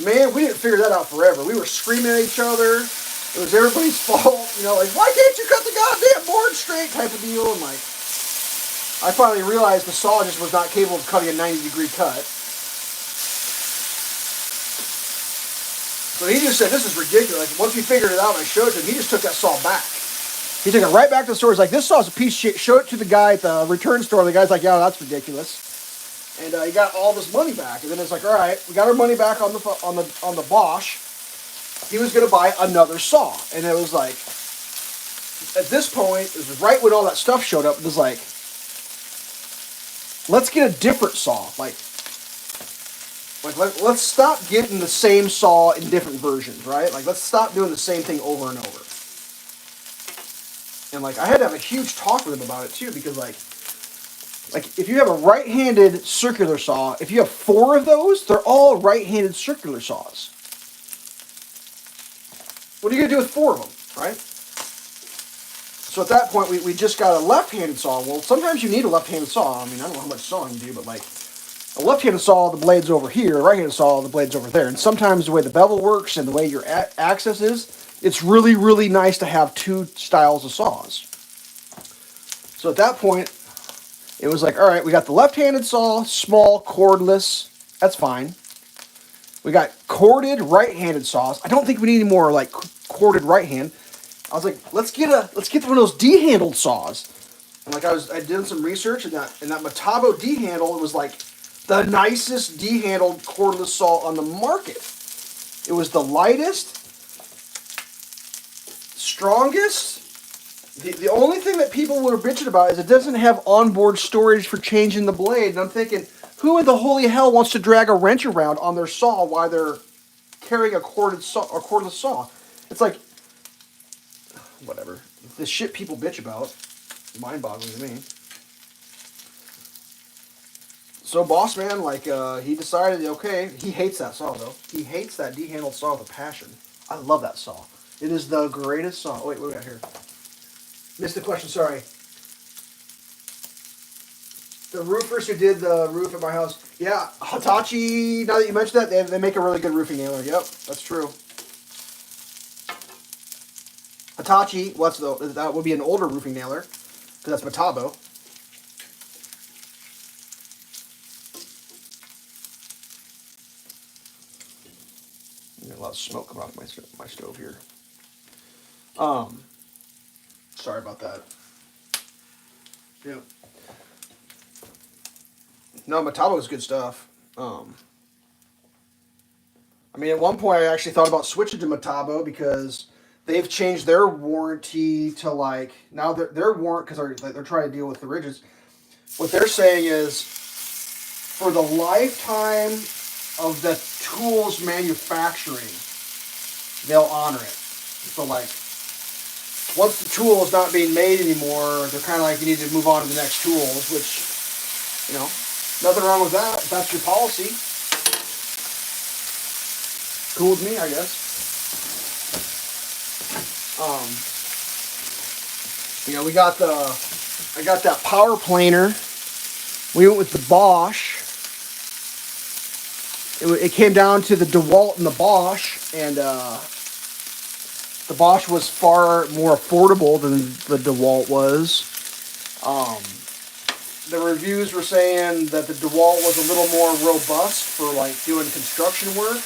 man, we didn't figure that out forever. We were screaming at each other. It was everybody's fault, like, why can't you cut the goddamn board straight type of deal. And like, I finally realized the saw just was not capable of cutting a 90-degree cut. So he just said, this is ridiculous. Once we figured it out and I showed it to him, he just took that saw back. He took it right back to the store. He's like, this saw's a piece of shit. Show it to the guy at the return store. The guy's like, yeah, that's ridiculous. And he got all this money back. And then it's like, all right, we got our money back on the Bosch. He was going to buy another saw. And it was like, at this point, it was right when all that stuff showed up, it was like, let's get a different saw. Let's stop getting the same saw in different versions, right? Like, let's stop doing the same thing over and over. And like, I had to have a huge talk with him about it too, because like if you have a right-handed circular saw, if you have 4 of those, they're all right-handed circular saws. What are you gonna do with 4 of them, right? So at that point, we just got a left-handed saw. Well, sometimes you need a left-handed saw. I mean, I don't know how much sawing you do, but like a left-handed saw, the blade's over here. A right-handed saw, the blade's over there. And sometimes the way the bevel works and the way your access is, it's really, really nice to have 2 styles of saws. So at that point, it was like, all right, we got the left-handed saw, small, cordless. That's fine. We got corded right-handed saws. I don't think we need any more like corded right-hand. I was like, let's get one of those D-handled saws. And like I did some research, and that Metabo D-handle, it was like the nicest D-handled cordless saw on the market. It was the lightest, strongest. The only thing that people were bitching about is it doesn't have onboard storage for changing the blade. And I'm thinking, who in the holy hell wants to drag a wrench around on their saw while they're carrying a cordless saw? It's like, whatever. The shit people bitch about, mind-boggling to me. So Boss Man, like, he decided, okay, he hates that saw though. He hates that D-handled saw with a passion. I love that saw. It is the greatest saw. Oh, wait, what do we got here? Missed the question, sorry. The roofers who did the roof at my house. Yeah, Hitachi, now that you mentioned that, they make a really good roofing nailer. Yep, that's true. Hitachi, that would be an older roofing nailer, because that's Metabo. Got a lot of smoke coming off my stove here. Sorry about that. Yeah. No, Metabo is good stuff. I mean, at one point I actually thought about switching to Metabo because they've changed their warranty to like now their warrant because they're trying to deal with the ridges. What they're saying is for the lifetime of the tool's manufacturing, they'll honor it. So like once the tool is not being made anymore, they're kind of like you need to move on to the next tools, which nothing wrong with that. If that's your policy, cool with me, I guess. We got I got that power planer. We went with the Bosch. It came down to the DeWalt and the Bosch, and the Bosch was far more affordable than the DeWalt was. The reviews were saying that the DeWalt was a little more robust for like doing construction work.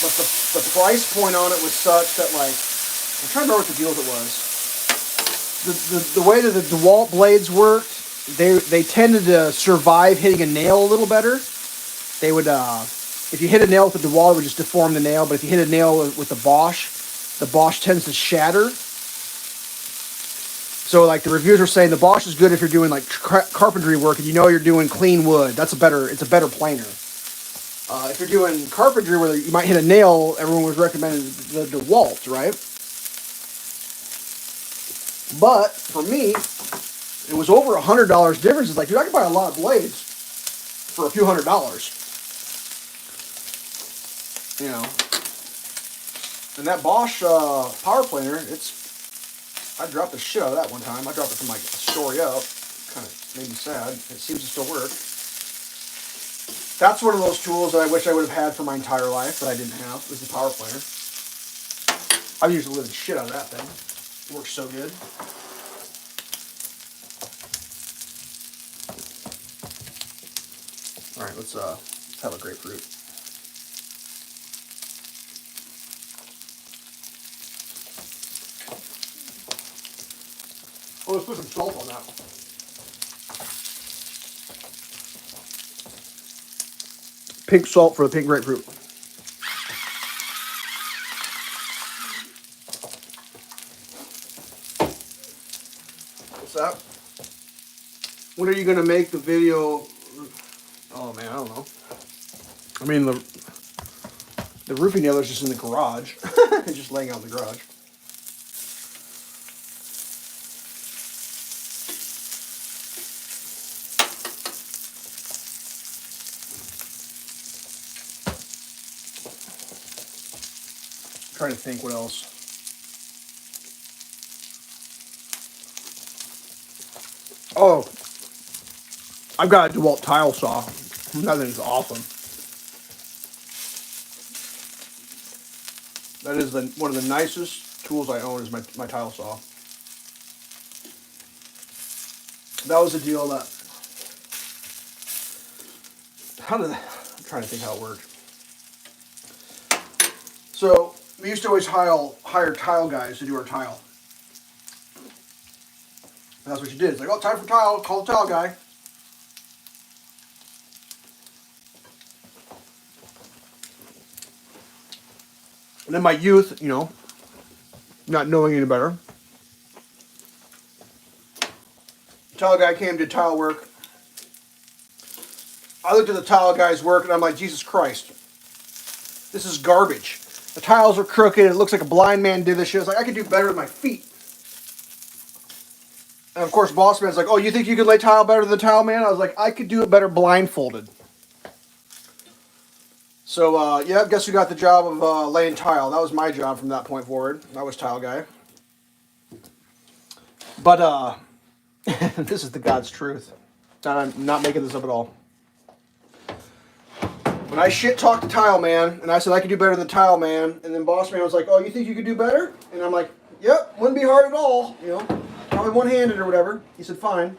But the price point on it was such that like, I'm trying to remember what the deal it was. The way that the DeWalt blades worked, they tended to survive hitting a nail a little better. They would, if you hit a nail with the DeWalt, it would just deform the nail. But if you hit a nail with the Bosch tends to shatter. So like the reviews are saying the Bosch is good if you're doing like carpentry work and you're doing clean wood. It's a better planer. If you're doing carpentry where you might hit a nail, everyone was recommending the DeWalt, right? But for me, it was over $100 difference. It's like, dude, I can buy a lot of blades for a few $100. And that Bosch power planer, I dropped the shit out of that one time. I dropped it from like a story up. Kind of made me sad. It seems to still work. That's one of those tools that I wish I would have had for my entire life, but I didn't have, was the power planer. I've used the living shit out of that thing. It works so good. Alright, let's have a grapefruit. Oh, let's put some salt on that. Pink salt for the pink grapefruit. What's that? When are you going to make the video? Oh, man, I don't know. I mean, the roofing nailer's just in the garage. It's just laying out in the garage. I'm trying to think what else. Oh, I've got a DeWalt tile saw. That thing's awesome. That is one of the nicest tools I own is my tile saw. That was a deal that... I'm trying to think how it worked. So, we used to always hire tile guys to do our tile. And that's what you did. It's like, oh, time for tile, call the tile guy. And in my youth, not knowing any better, the tile guy came to tile work. I looked at the tile guy's work and I'm like, Jesus Christ, this is garbage. The tiles are crooked. It looks like a blind man did this shit. It's like, I could do better with my feet. And of course, boss man's like, oh, you think you could lay tile better than the tile man? I was like, I could do it better blindfolded. So, yeah, guess who got the job of laying tile? That was my job from that point forward. I was tile guy. But, this is the God's truth. I'm not making this up at all. When I shit talked to Tile Man, and I said I could do better than Tile Man, and then Boss Man was like, oh, you think you could do better? And I'm like, yep, wouldn't be hard at all, probably one-handed or whatever. He said, fine.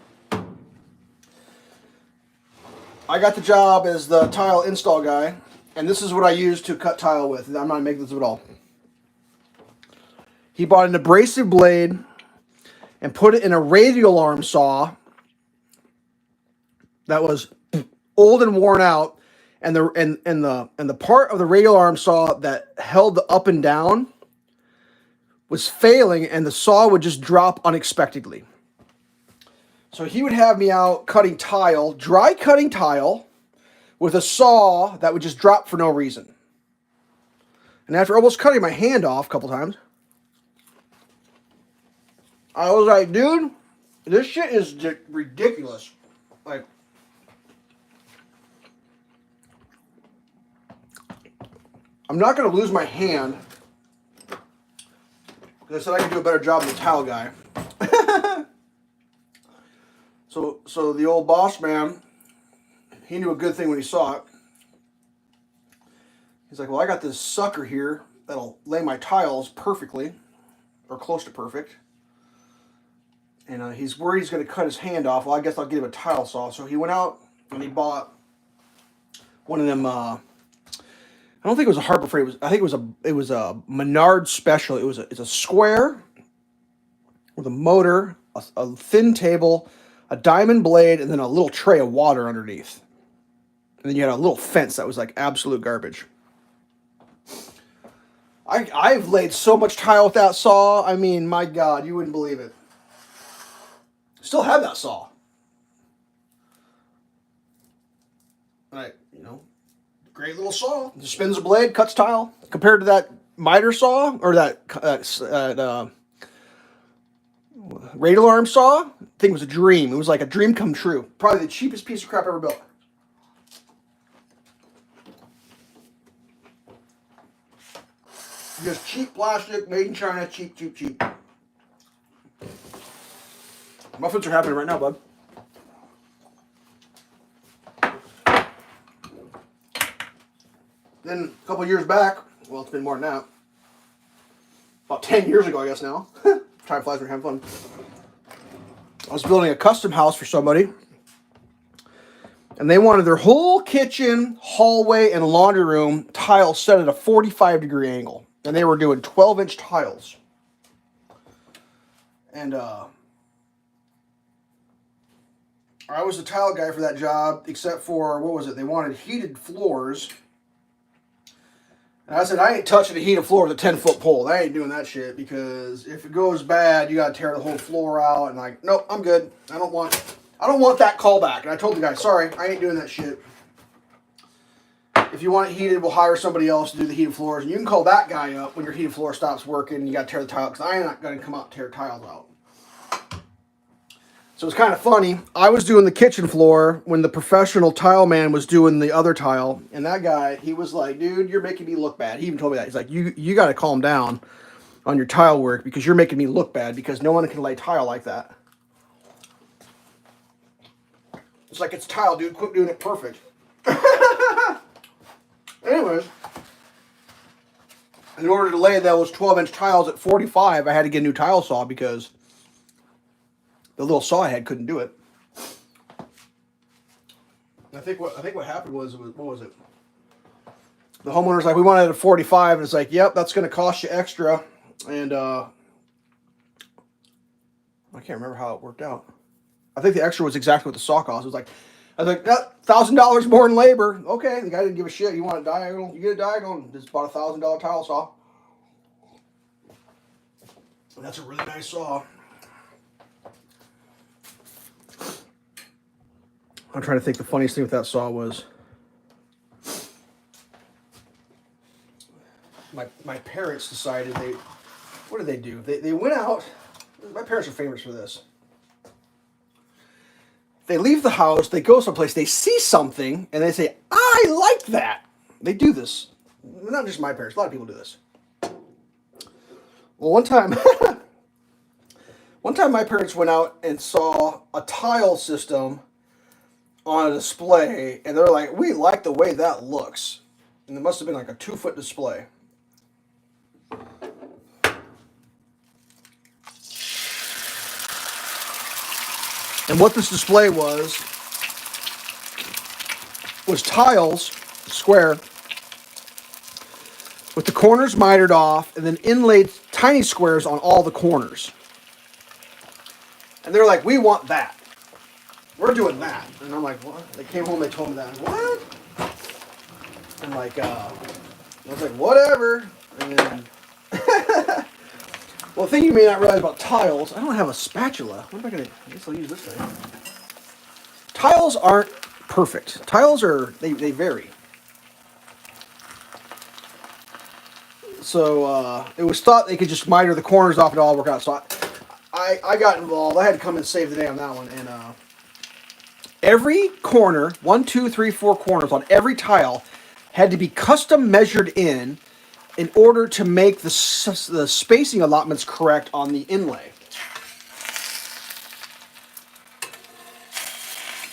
I got the job as the tile install guy, and this is what I use to cut tile with. I'm not making this up at all. He bought an abrasive blade and put it in a radial arm saw that was old and worn out, and the part of the radial arm saw that held the up and down was failing, and the saw would just drop unexpectedly. So he would have me out cutting tile, dry cutting tile, with a saw that would just drop for no reason. And after almost cutting my hand off a couple times, I was like, dude, this shit is ridiculous. Like, I'm not going to lose my hand, because I said I could do a better job than the tile guy. So the old boss man, he knew a good thing when he saw it. He's like, well, I got this sucker here that'll lay my tiles perfectly, or close to perfect. And he's worried he's going to cut his hand off. Well, I guess I'll give him a tile saw. So he went out and he bought one of them. I don't think it was a Harbor Freight. I think it was a Menard Special. It's a square with a motor, a thin table, a diamond blade, and then a little tray of water underneath. And then you had a little fence that was like absolute garbage. I've laid so much tile with that saw. I mean, my God, you wouldn't believe it. Still have that saw. Right, great little saw. Just spins a blade, cuts tile. Compared to that miter saw or that radial arm saw, thing was a dream. It was like a dream come true. Probably the cheapest piece of crap ever built. Just cheap plastic, made in China, cheap, cheap, cheap. Muffins are happening right now, bud. Then a couple years back, well, it's been more than that. About 10 years ago, I guess now. Time flies when you're having fun. I was building a custom house for somebody. And they wanted their whole kitchen, hallway, and laundry room tile set at a 45-degree angle. And they were doing 12-inch tiles. And I was the tile guy for that job, except for, what was it? They wanted heated floors. And I said, I ain't touching a heated floor with a 10-foot pole. I ain't doing that shit, because if it goes bad, you got to tear the whole floor out. And like, nope, I'm good. I don't want that callback. And I told the guy, sorry, I ain't doing that shit. If you want it heated, we'll hire somebody else to do the heated floors. And you can call that guy up when your heated floor stops working and you got to tear the tile, because I ain't not going to come out and tear tiles out. So it's kind of funny. I was doing the kitchen floor when the professional tile man was doing the other tile. And that guy, he was like, dude, you're making me look bad. He even told me that. He's like, you got to calm down on your tile work, because you're making me look bad, because no one can lay tile like that. It's like, it's tile, dude. Quit doing it perfect. Anyways, in order to lay those 12-inch tiles at 45, I had to get a new tile saw, because the little saw I had couldn't do it. I think what happened was, what was it? The homeowner's like, we want it at 45, and it's like, yep, that's going to cost you extra. And I can't remember how it worked out. I think the extra was exactly what the saw cost. It was like, I was like, $1,000 more in labor. Okay, the guy didn't give a shit. You want a diagonal? You get a diagonal. Just bought a $1,000 tile saw. And that's a really nice saw. I'm trying to think the funniest thing with that saw was my parents decided what did they do? They went out. My parents are famous for this. They leave the house, they go someplace, they see something, and they say, I like that. They do this. Not just my parents, a lot of people do this. Well, one time my parents went out and saw a tile system on a display, and they're like, we like the way that looks. And it must have been like a 2-foot display. And what this display was tiles, square, with the corners mitered off, and then inlaid tiny squares on all the corners. And they're like, we want that. we're doing that. And I'm like, what? They came home, they told me that. What? And like, I was like, whatever. And then, well, the thing you may not realize about tiles, I don't have a spatula. What am I gonna? I guess I'll use this thing. Tiles aren't perfect. Tiles are they vary. So it was thought they could just miter the corners off and all work out. So I got involved. I had to come and save the day on that one. And every corner, 1, 2, 3, 4 corners on every tile had to be custom measured in order to make the spacing allotments correct on the inlay.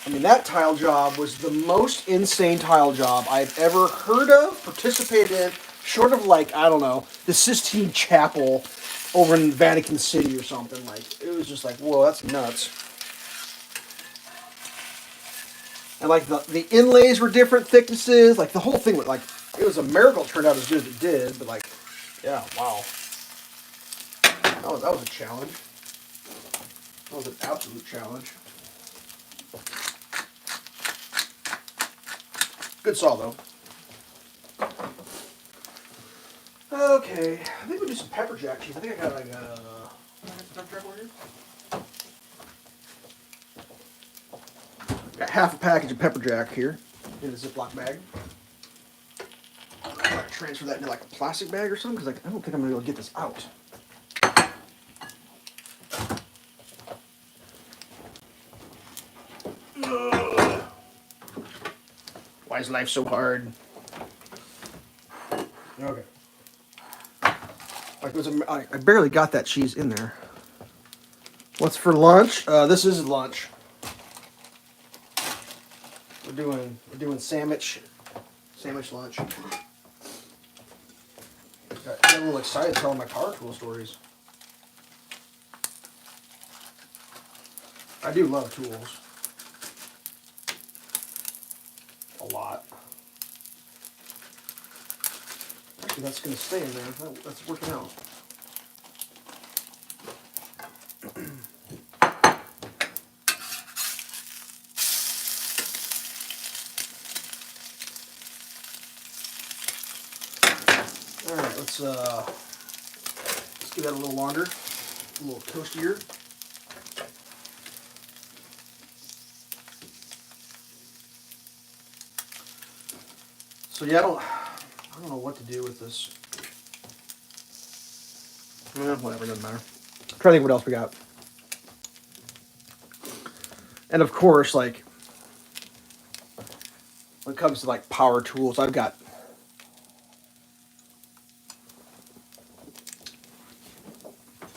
I mean, that tile job was the most insane tile job I've ever heard of, participated in, short of like, I don't know, the Sistine Chapel over in Vatican City or something. Like, it was just like, whoa, that's nuts. And like the inlays were different thicknesses, like the whole thing was like, it was a miracle it turned out as good as it did, but like, yeah, wow. That was a challenge. That was an absolute challenge. Good saw, though. Okay, I think we'll do some pepper jack cheese. I think I got like pepper jack over here. Got half a package of pepper jack here in a Ziploc bag. I might transfer that into like a plastic bag or something because I don't think I'm gonna be able to get this out. Ugh. Why is life so hard? Okay. Like I barely got that cheese in there. What's for lunch? This is lunch. We're doing sandwich lunch. Got a little excited telling my power tool stories. I do love tools. A lot. Actually, that's going to stay in there. That's working out. All right, let's give that a little longer, a little toastier. So yeah, I don't know what to do with this. Whatever, doesn't matter. I'm trying to think what else we got. And of course, like when it comes to like power tools, I've got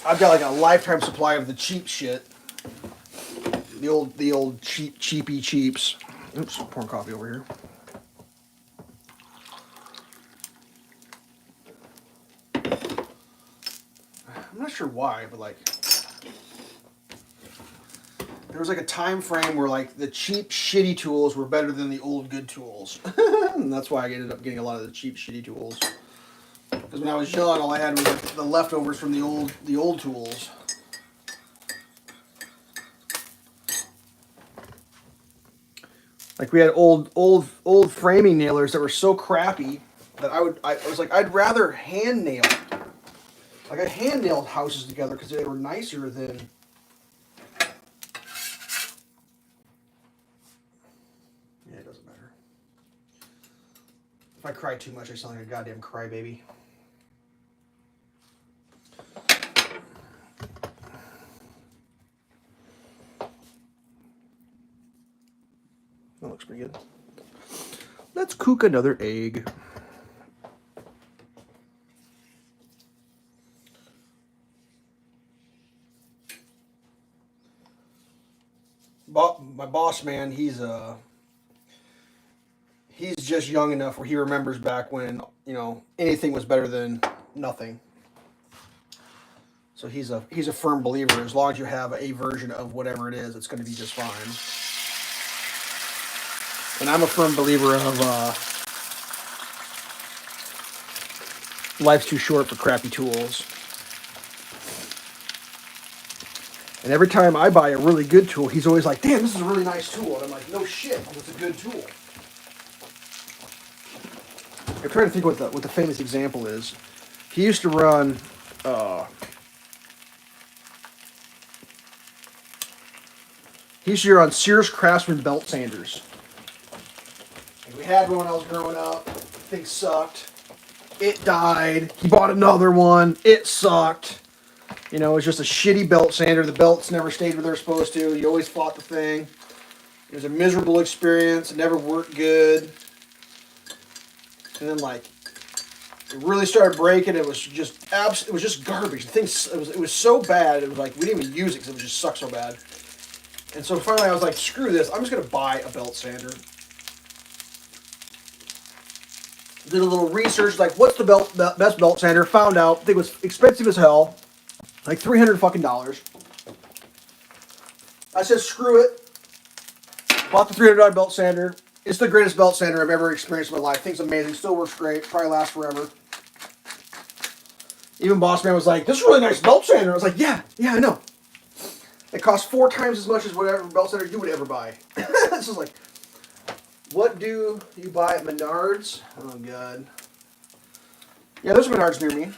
like a lifetime supply of the cheap shit. The old cheapy cheaps. Oops, pouring coffee over here. I'm not sure why, but like there was like a time frame where like the cheap shitty tools were better than the old good tools. And that's why I ended up getting a lot of the cheap shitty tools. Because when I was young, all I had was like the leftovers from the old tools. Like we had old framing nailers that were so crappy that I was like, I'd rather hand nail. Like I hand nailed houses together because they were nicer than. Yeah, it doesn't matter. If I cry too much, I sound like a goddamn crybaby. That looks pretty good. Let's cook another egg. My boss man, he's just young enough where he remembers back when, you know, anything was better than nothing. So he's a firm believer. As long as you have a version of whatever it is, it's going to be just fine. And I'm a firm believer of life's too short for crappy tools. And every time I buy a really good tool, he's always like, damn, this is a really nice tool. And I'm like, no shit, it's a good tool. I'm trying to think what the famous example is. He used to run, Sears Craftsman belt sanders. And we had one when I was growing up. Thing sucked. It died. He bought another one. It sucked. You know, it was just a shitty belt sander. The belts never stayed where they're supposed to. You always fought the thing. It was a miserable experience. It never worked good. And then, like, it really started breaking. It was just garbage. The thing, it was so bad. It was like we didn't even use it because it just sucked so bad. And so finally, I was like, screw this. I'm just gonna buy a belt sander. Did a little research, like, what's the best belt sander? Found out. I think it was expensive as hell, like $300 fucking dollars. I said, screw it. Bought the $300 belt sander. It's the greatest belt sander I've ever experienced in my life. Thing's amazing. Still works great. Probably lasts forever. Even boss man was like, this is a really nice belt sander. I was like, yeah, I know. It costs 4 times as much as whatever belt sander you would ever buy. This is like, what do you buy at Menards? Oh, God. Yeah, there's a Menards near me.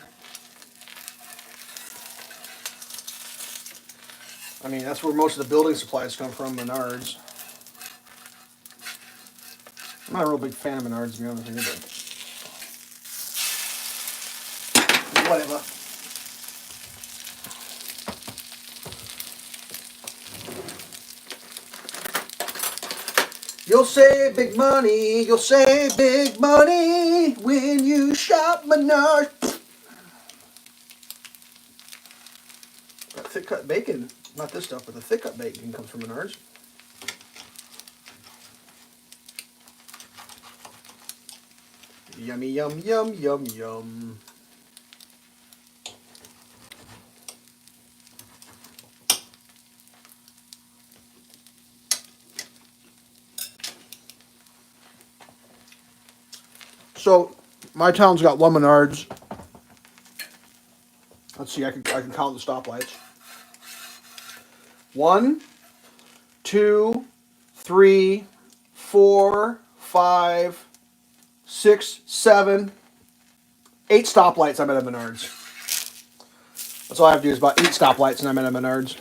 I mean, that's where most of the building supplies come from, Menards. I'm not a real big fan of Menards, to be honest with you, but whatever. You'll save big money when you shop Menards. That thick cut bacon, not this stuff, but the thick cut bacon comes from Menards. Yummy, yum, yum, yum, yum. So, my town's got one Menards. Let's see, I can count the stoplights. 1, 2, 3, 4, 5, 6, 7, 8 stoplights I'm at a Menards. That's all I have to do is about 8 stoplights and I'm at a Menards.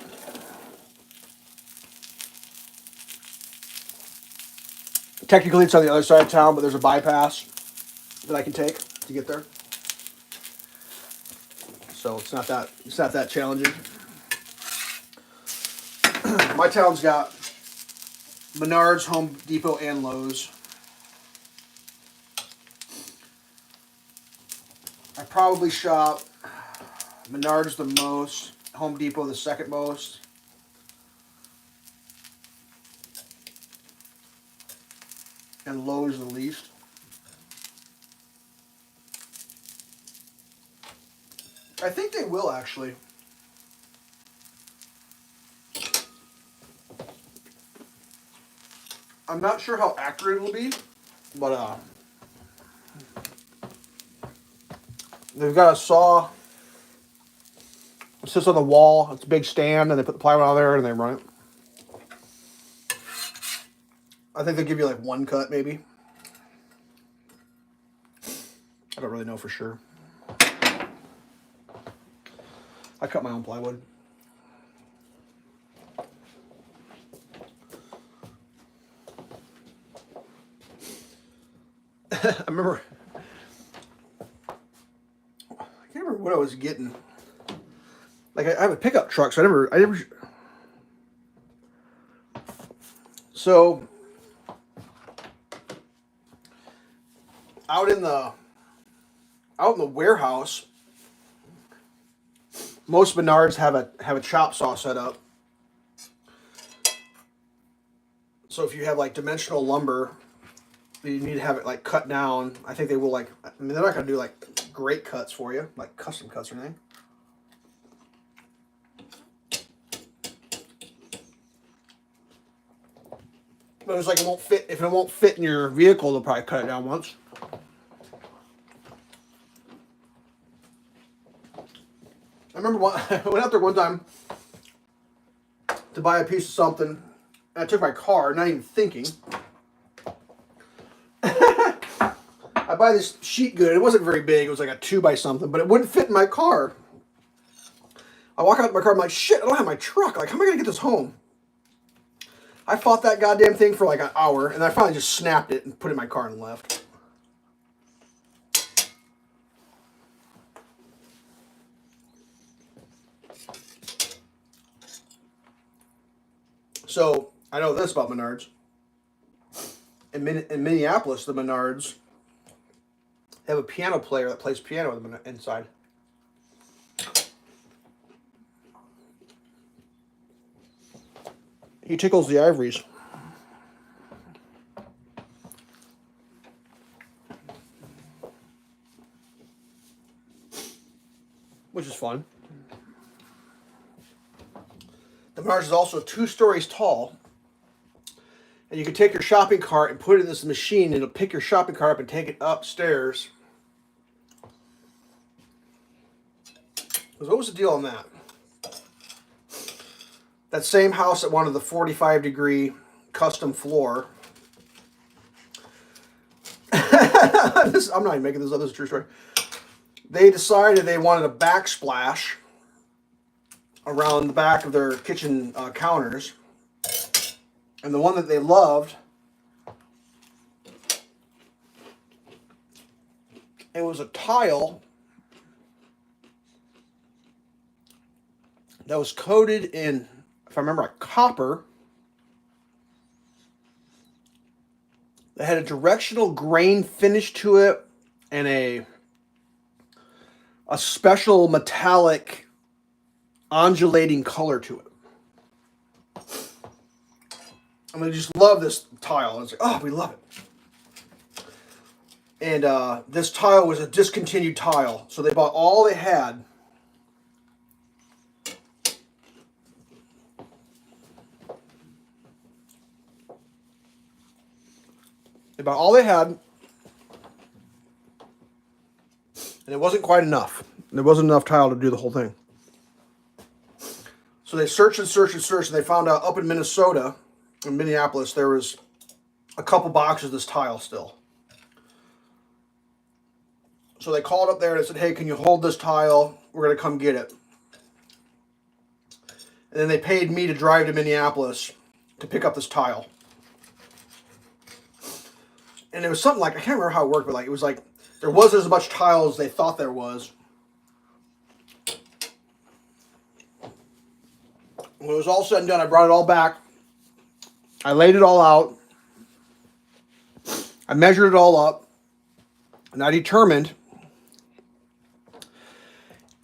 Technically it's on the other side of town, but there's a bypass that I can take to get there. So it's not that challenging. My town's got Menards, Home Depot, and Lowe's. I probably shop Menards the most, Home Depot the second most. And Lowe's the least. I think they will actually. I'm not sure how accurate it'll be, but they've got a saw. It sits on the wall. It's a big stand, and they put the plywood on there, and they run it. I think they give you like 1 cut, maybe. I don't really know for sure. I cut my own plywood. I remember. I can't remember what I was getting. Like I have a pickup truck, so I never. So out in the warehouse, most Menards have a chop saw set up. So if you have like dimensional lumber, you need to have it like cut down. I think they will like. I mean, they're not gonna do like great cuts for you, like custom cuts or anything. But it was like it won't fit. If it won't fit in your vehicle, they'll probably cut it down once. I remember I went out there one time. to buy a piece of something. And I took my car, not even thinking. I buy this sheet good. It wasn't very big. It was like a 2 by something, but it wouldn't fit in my car. I walk out to my car. I'm like, shit, I don't have my truck. Like, how am I going to get this home? I fought that goddamn thing for like an hour, and I finally just snapped it and put it in my car and left. So, I know this about Menards. In Minneapolis, the Menards have a piano player that plays piano inside. He tickles the ivories. Which is fun. The Menards is also 2 stories tall. And you can take your shopping cart and put it in this machine, and it'll pick your shopping cart up and take it upstairs. What was the deal on that? That same house that wanted the 45-degree custom floor. I'm not even making this up. This is a true story. They decided they wanted a backsplash around the back of their kitchen counters. And the one that they loved, it was a tile that was coated in, if I remember, a copper that had a directional grain finish to it and a special metallic undulating color to it. I mean, I just love this tile. It's like, oh, we love it. And this tile was a discontinued tile, so they bought all they had. They bought all they had, and it wasn't quite enough. There wasn't enough tile to do the whole thing. So they searched and searched and searched, and they found out up in Minnesota, in Minneapolis, there was a couple boxes of this tile still. So they called up there and said, hey, can you hold this tile? We're going to come get it. And then they paid me to drive to Minneapolis to pick up this tile. And it was something like, I can't remember how it worked, but like it was like there wasn't as much tile as they thought there was. When it was all said and done, I brought it all back. I laid it all out. I measured it all up. And I determined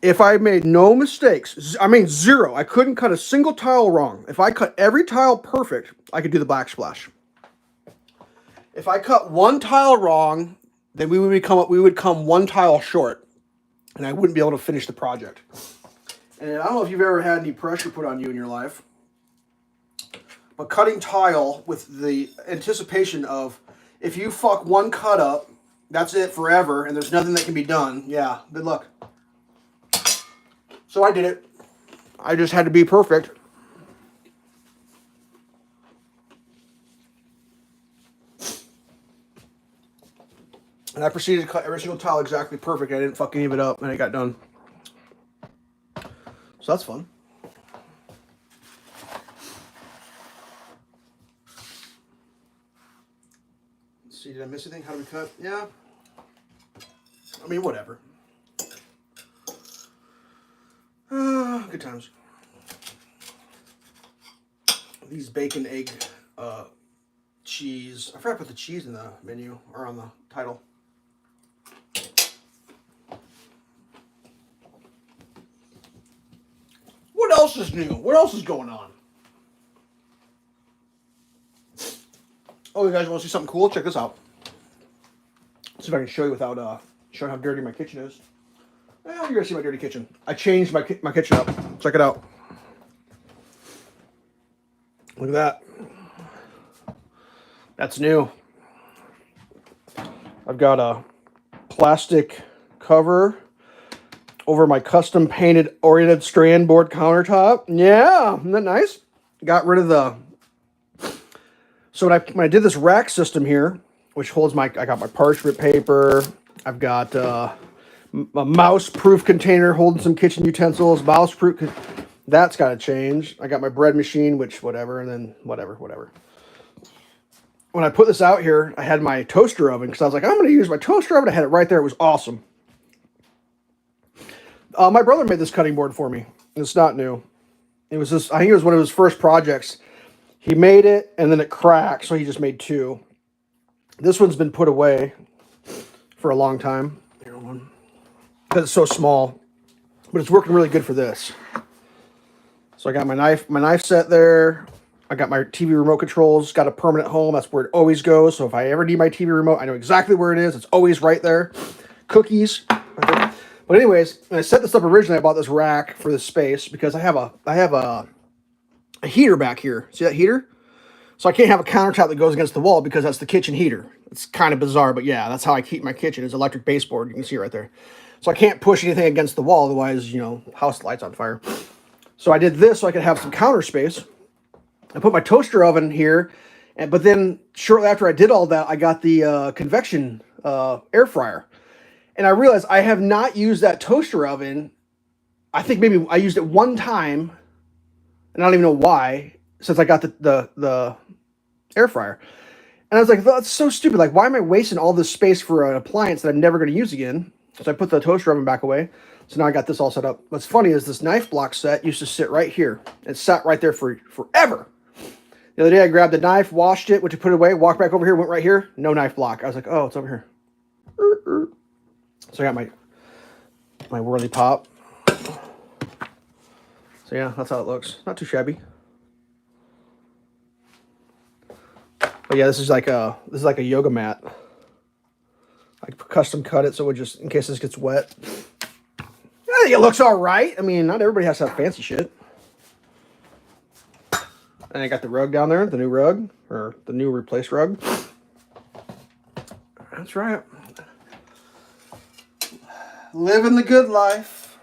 if I made no mistakes, I mean 0, I couldn't cut a single tile wrong. If I cut every tile perfect, I could do the backsplash. If I cut one tile wrong, then we would come 1 tile short, and I wouldn't be able to finish the project. And I don't know if you've ever had any pressure put on you in your life, but cutting tile with the anticipation of if you fuck 1 cut up, that's it forever, and there's nothing that can be done. Yeah, good luck. So I did it. I just had to be perfect. And I proceeded to cut every single tile exactly perfect. I didn't fuck any of it up, and it got done. So that's fun. Let's see, did I miss anything? How do we cut? Yeah. I mean, whatever. Good times. These bacon, egg, cheese. I forgot to put the cheese in the menu or on the title. What else is new? What else is going on? Oh, you guys want to see something cool? Check this out. Let's see if I can show you without showing how dirty my kitchen is. Well, you're gonna see my dirty kitchen. I changed my kitchen up. Check it out. Look at that. That's new. I've got a plastic cover over my custom painted oriented strand board countertop. Yeah, isn't that nice? got rid of the. So when I did this rack system here, which holds I got my parchment paper. I've got a mouse-proof container holding some kitchen utensils. Mouse-proof. That's got to change. I got my bread machine, which whatever, and then whatever. When I put this out here, I had my toaster oven because I was like, I'm going to use my toaster oven. I had it right there. It was awesome. My brother made this cutting board for me. It's not new. It was I think it was one of his first projects. He made it and then it cracked, so he just made two. This one's been put away for a long time because it's so small, but it's working really good for this. So I got my knife set there. I got my TV remote controls. Got a permanent home. That's where it always goes. So if I ever need my TV remote, I know exactly where it is. It's always right there. Cookies. But anyways, when I set this up originally, I bought this rack for this space because I have a heater back here. See that heater? So I can't have a countertop that goes against the wall because that's the kitchen heater. It's kind of bizarre, but yeah, that's how I keep my kitchen. Is electric baseboard. You can see it right there. So I can't push anything against the wall, otherwise, house lights on fire. So I did this so I could have some counter space. I put my toaster oven here, but then shortly after I did all that, I got the convection air fryer. And I realized I have not used that toaster oven. I think maybe I used it one time, and I don't even know why, since I got the air fryer. And I was like, that's so stupid. Like, why am I wasting all this space for an appliance that I'm never going to use again? So I put the toaster oven back away. So now I got this all set up. What's funny is this knife block set used to sit right here. It sat right there for forever. The other day I grabbed the knife, washed it, went to put it away, walked back over here, went right here. No knife block. I was like, oh, it's over here. So I got my whirly pop. So yeah, that's how it looks. Not too shabby. But yeah, this is like a yoga mat. I custom cut it so it just in case this gets wet. I think it looks all right. I mean, not everybody has to have fancy shit. And I got the rug down there, the new rug, or the new replaced rug. That's right. Living the good life.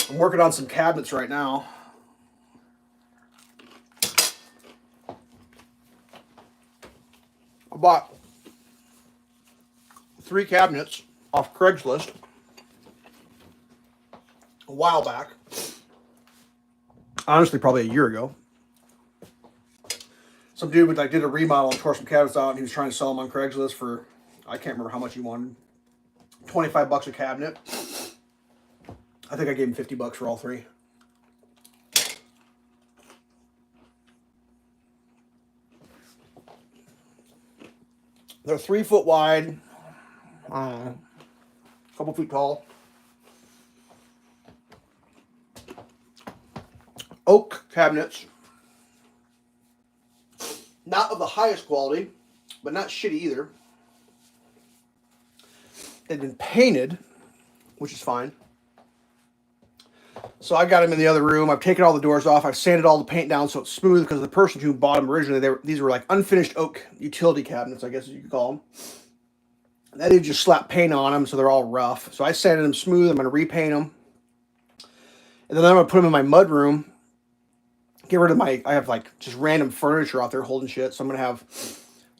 I'm working on some cabinets right now. I bought 3 cabinets off Craigslist a while back. Honestly, probably a year ago. Some dude did a remodel and tore some cabinets out, and he was trying to sell them on Craigslist for, I can't remember how much he wanted. $25 a cabinet. I think I gave him $50 for all 3. They're 3 foot wide, a couple feet tall. Oak cabinets. Not of the highest quality, but not shitty either. They've been painted, which is fine. So I got them in the other room. I've taken all the doors off. I've sanded all the paint down so it's smooth because the person who bought them originally, these were like unfinished oak utility cabinets, I guess you could call them. And they just slapped paint on them, so they're all rough. So I sanded them smooth. I'm going to repaint them. And then I'm going to put them in my mud room. Get rid of I have like just random furniture out there holding shit. So I'm going to have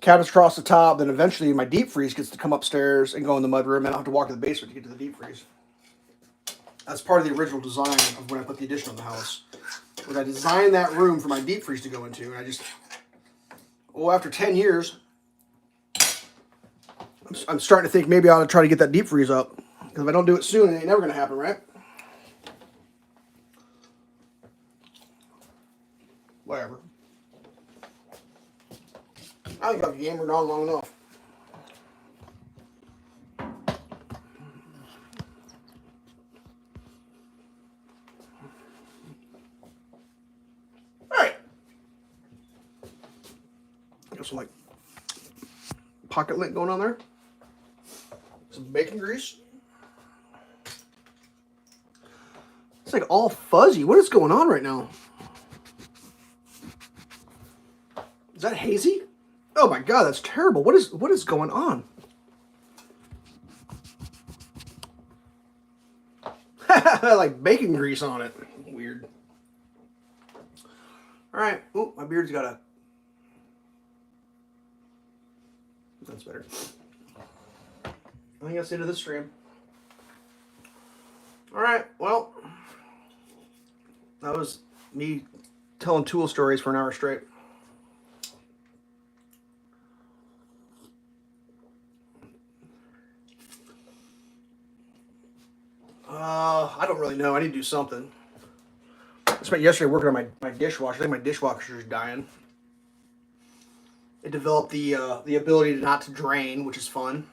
cabinets across the top. Then eventually my deep freeze gets to come upstairs and go in the mud room. And I'll have to walk to the basement to get to the deep freeze. That's part of the original design of when I put the addition on the house. When I designed that room for my deep freeze to go into. And I just, after 10 years, I'm starting to think maybe I ought to try to get that deep freeze up. Because if I don't do it soon, it ain't never going to happen, right? Whatever. I think I've yammered on long enough. Alright. Got some like pocket lint going on there. Some bacon grease. It's like all fuzzy. What is going on right now? Is that hazy? Oh my god, that's terrible. What is going on? Like bacon grease on it. Weird. All right. Oh, my beard's got a... That's better. I think that's the end of this stream. All right. Well, that was me telling tool stories for an hour straight. I don't really know. I need to do something. I spent yesterday working on my dishwasher. I think my dishwasher is dying. It developed the ability not to drain, which is fun.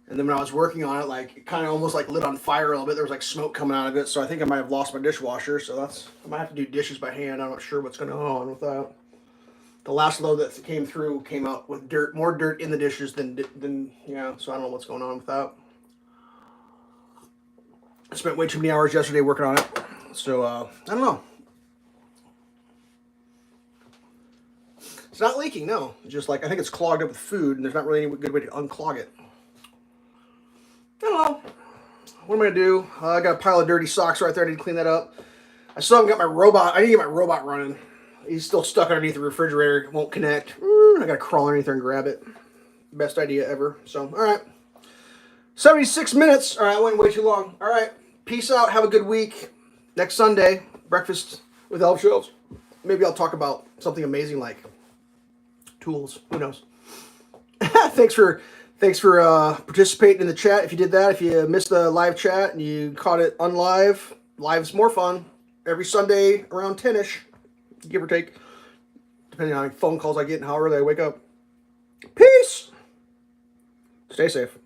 And then when I was working on it, like it kind of almost like lit on fire a little bit. There was like smoke coming out of it, so I think I might have lost my dishwasher. So I might have to do dishes by hand. I'm not sure what's going on with that. The last load that came through came out with dirt, more dirt in the dishes than yeah. So I don't know what's going on with that. I spent way too many hours yesterday working on it, so I don't know. It's not leaking, no. It's just like I think it's clogged up with food, and there's not really any good way to unclog it. I don't know. What am I gonna do? I got a pile of dirty socks right there. I need to clean that up. I still haven't got my robot. I need to get my robot running. He's still stuck underneath the refrigerator. It won't connect. I gotta crawl underneath there and grab it. Best idea ever. So, all right. 76 minutes. All right, I went way too long. All right. Peace out. Have a good week. Next Sunday, breakfast with Elveshelves. Maybe I'll talk about something amazing like tools. Who knows? Thanks for participating in the chat. If you did that, if you missed the live chat and you caught it unlive, live's more fun. Every Sunday around 10ish, give or take, depending on how many phone calls I get and how early I wake up. Peace. Stay safe.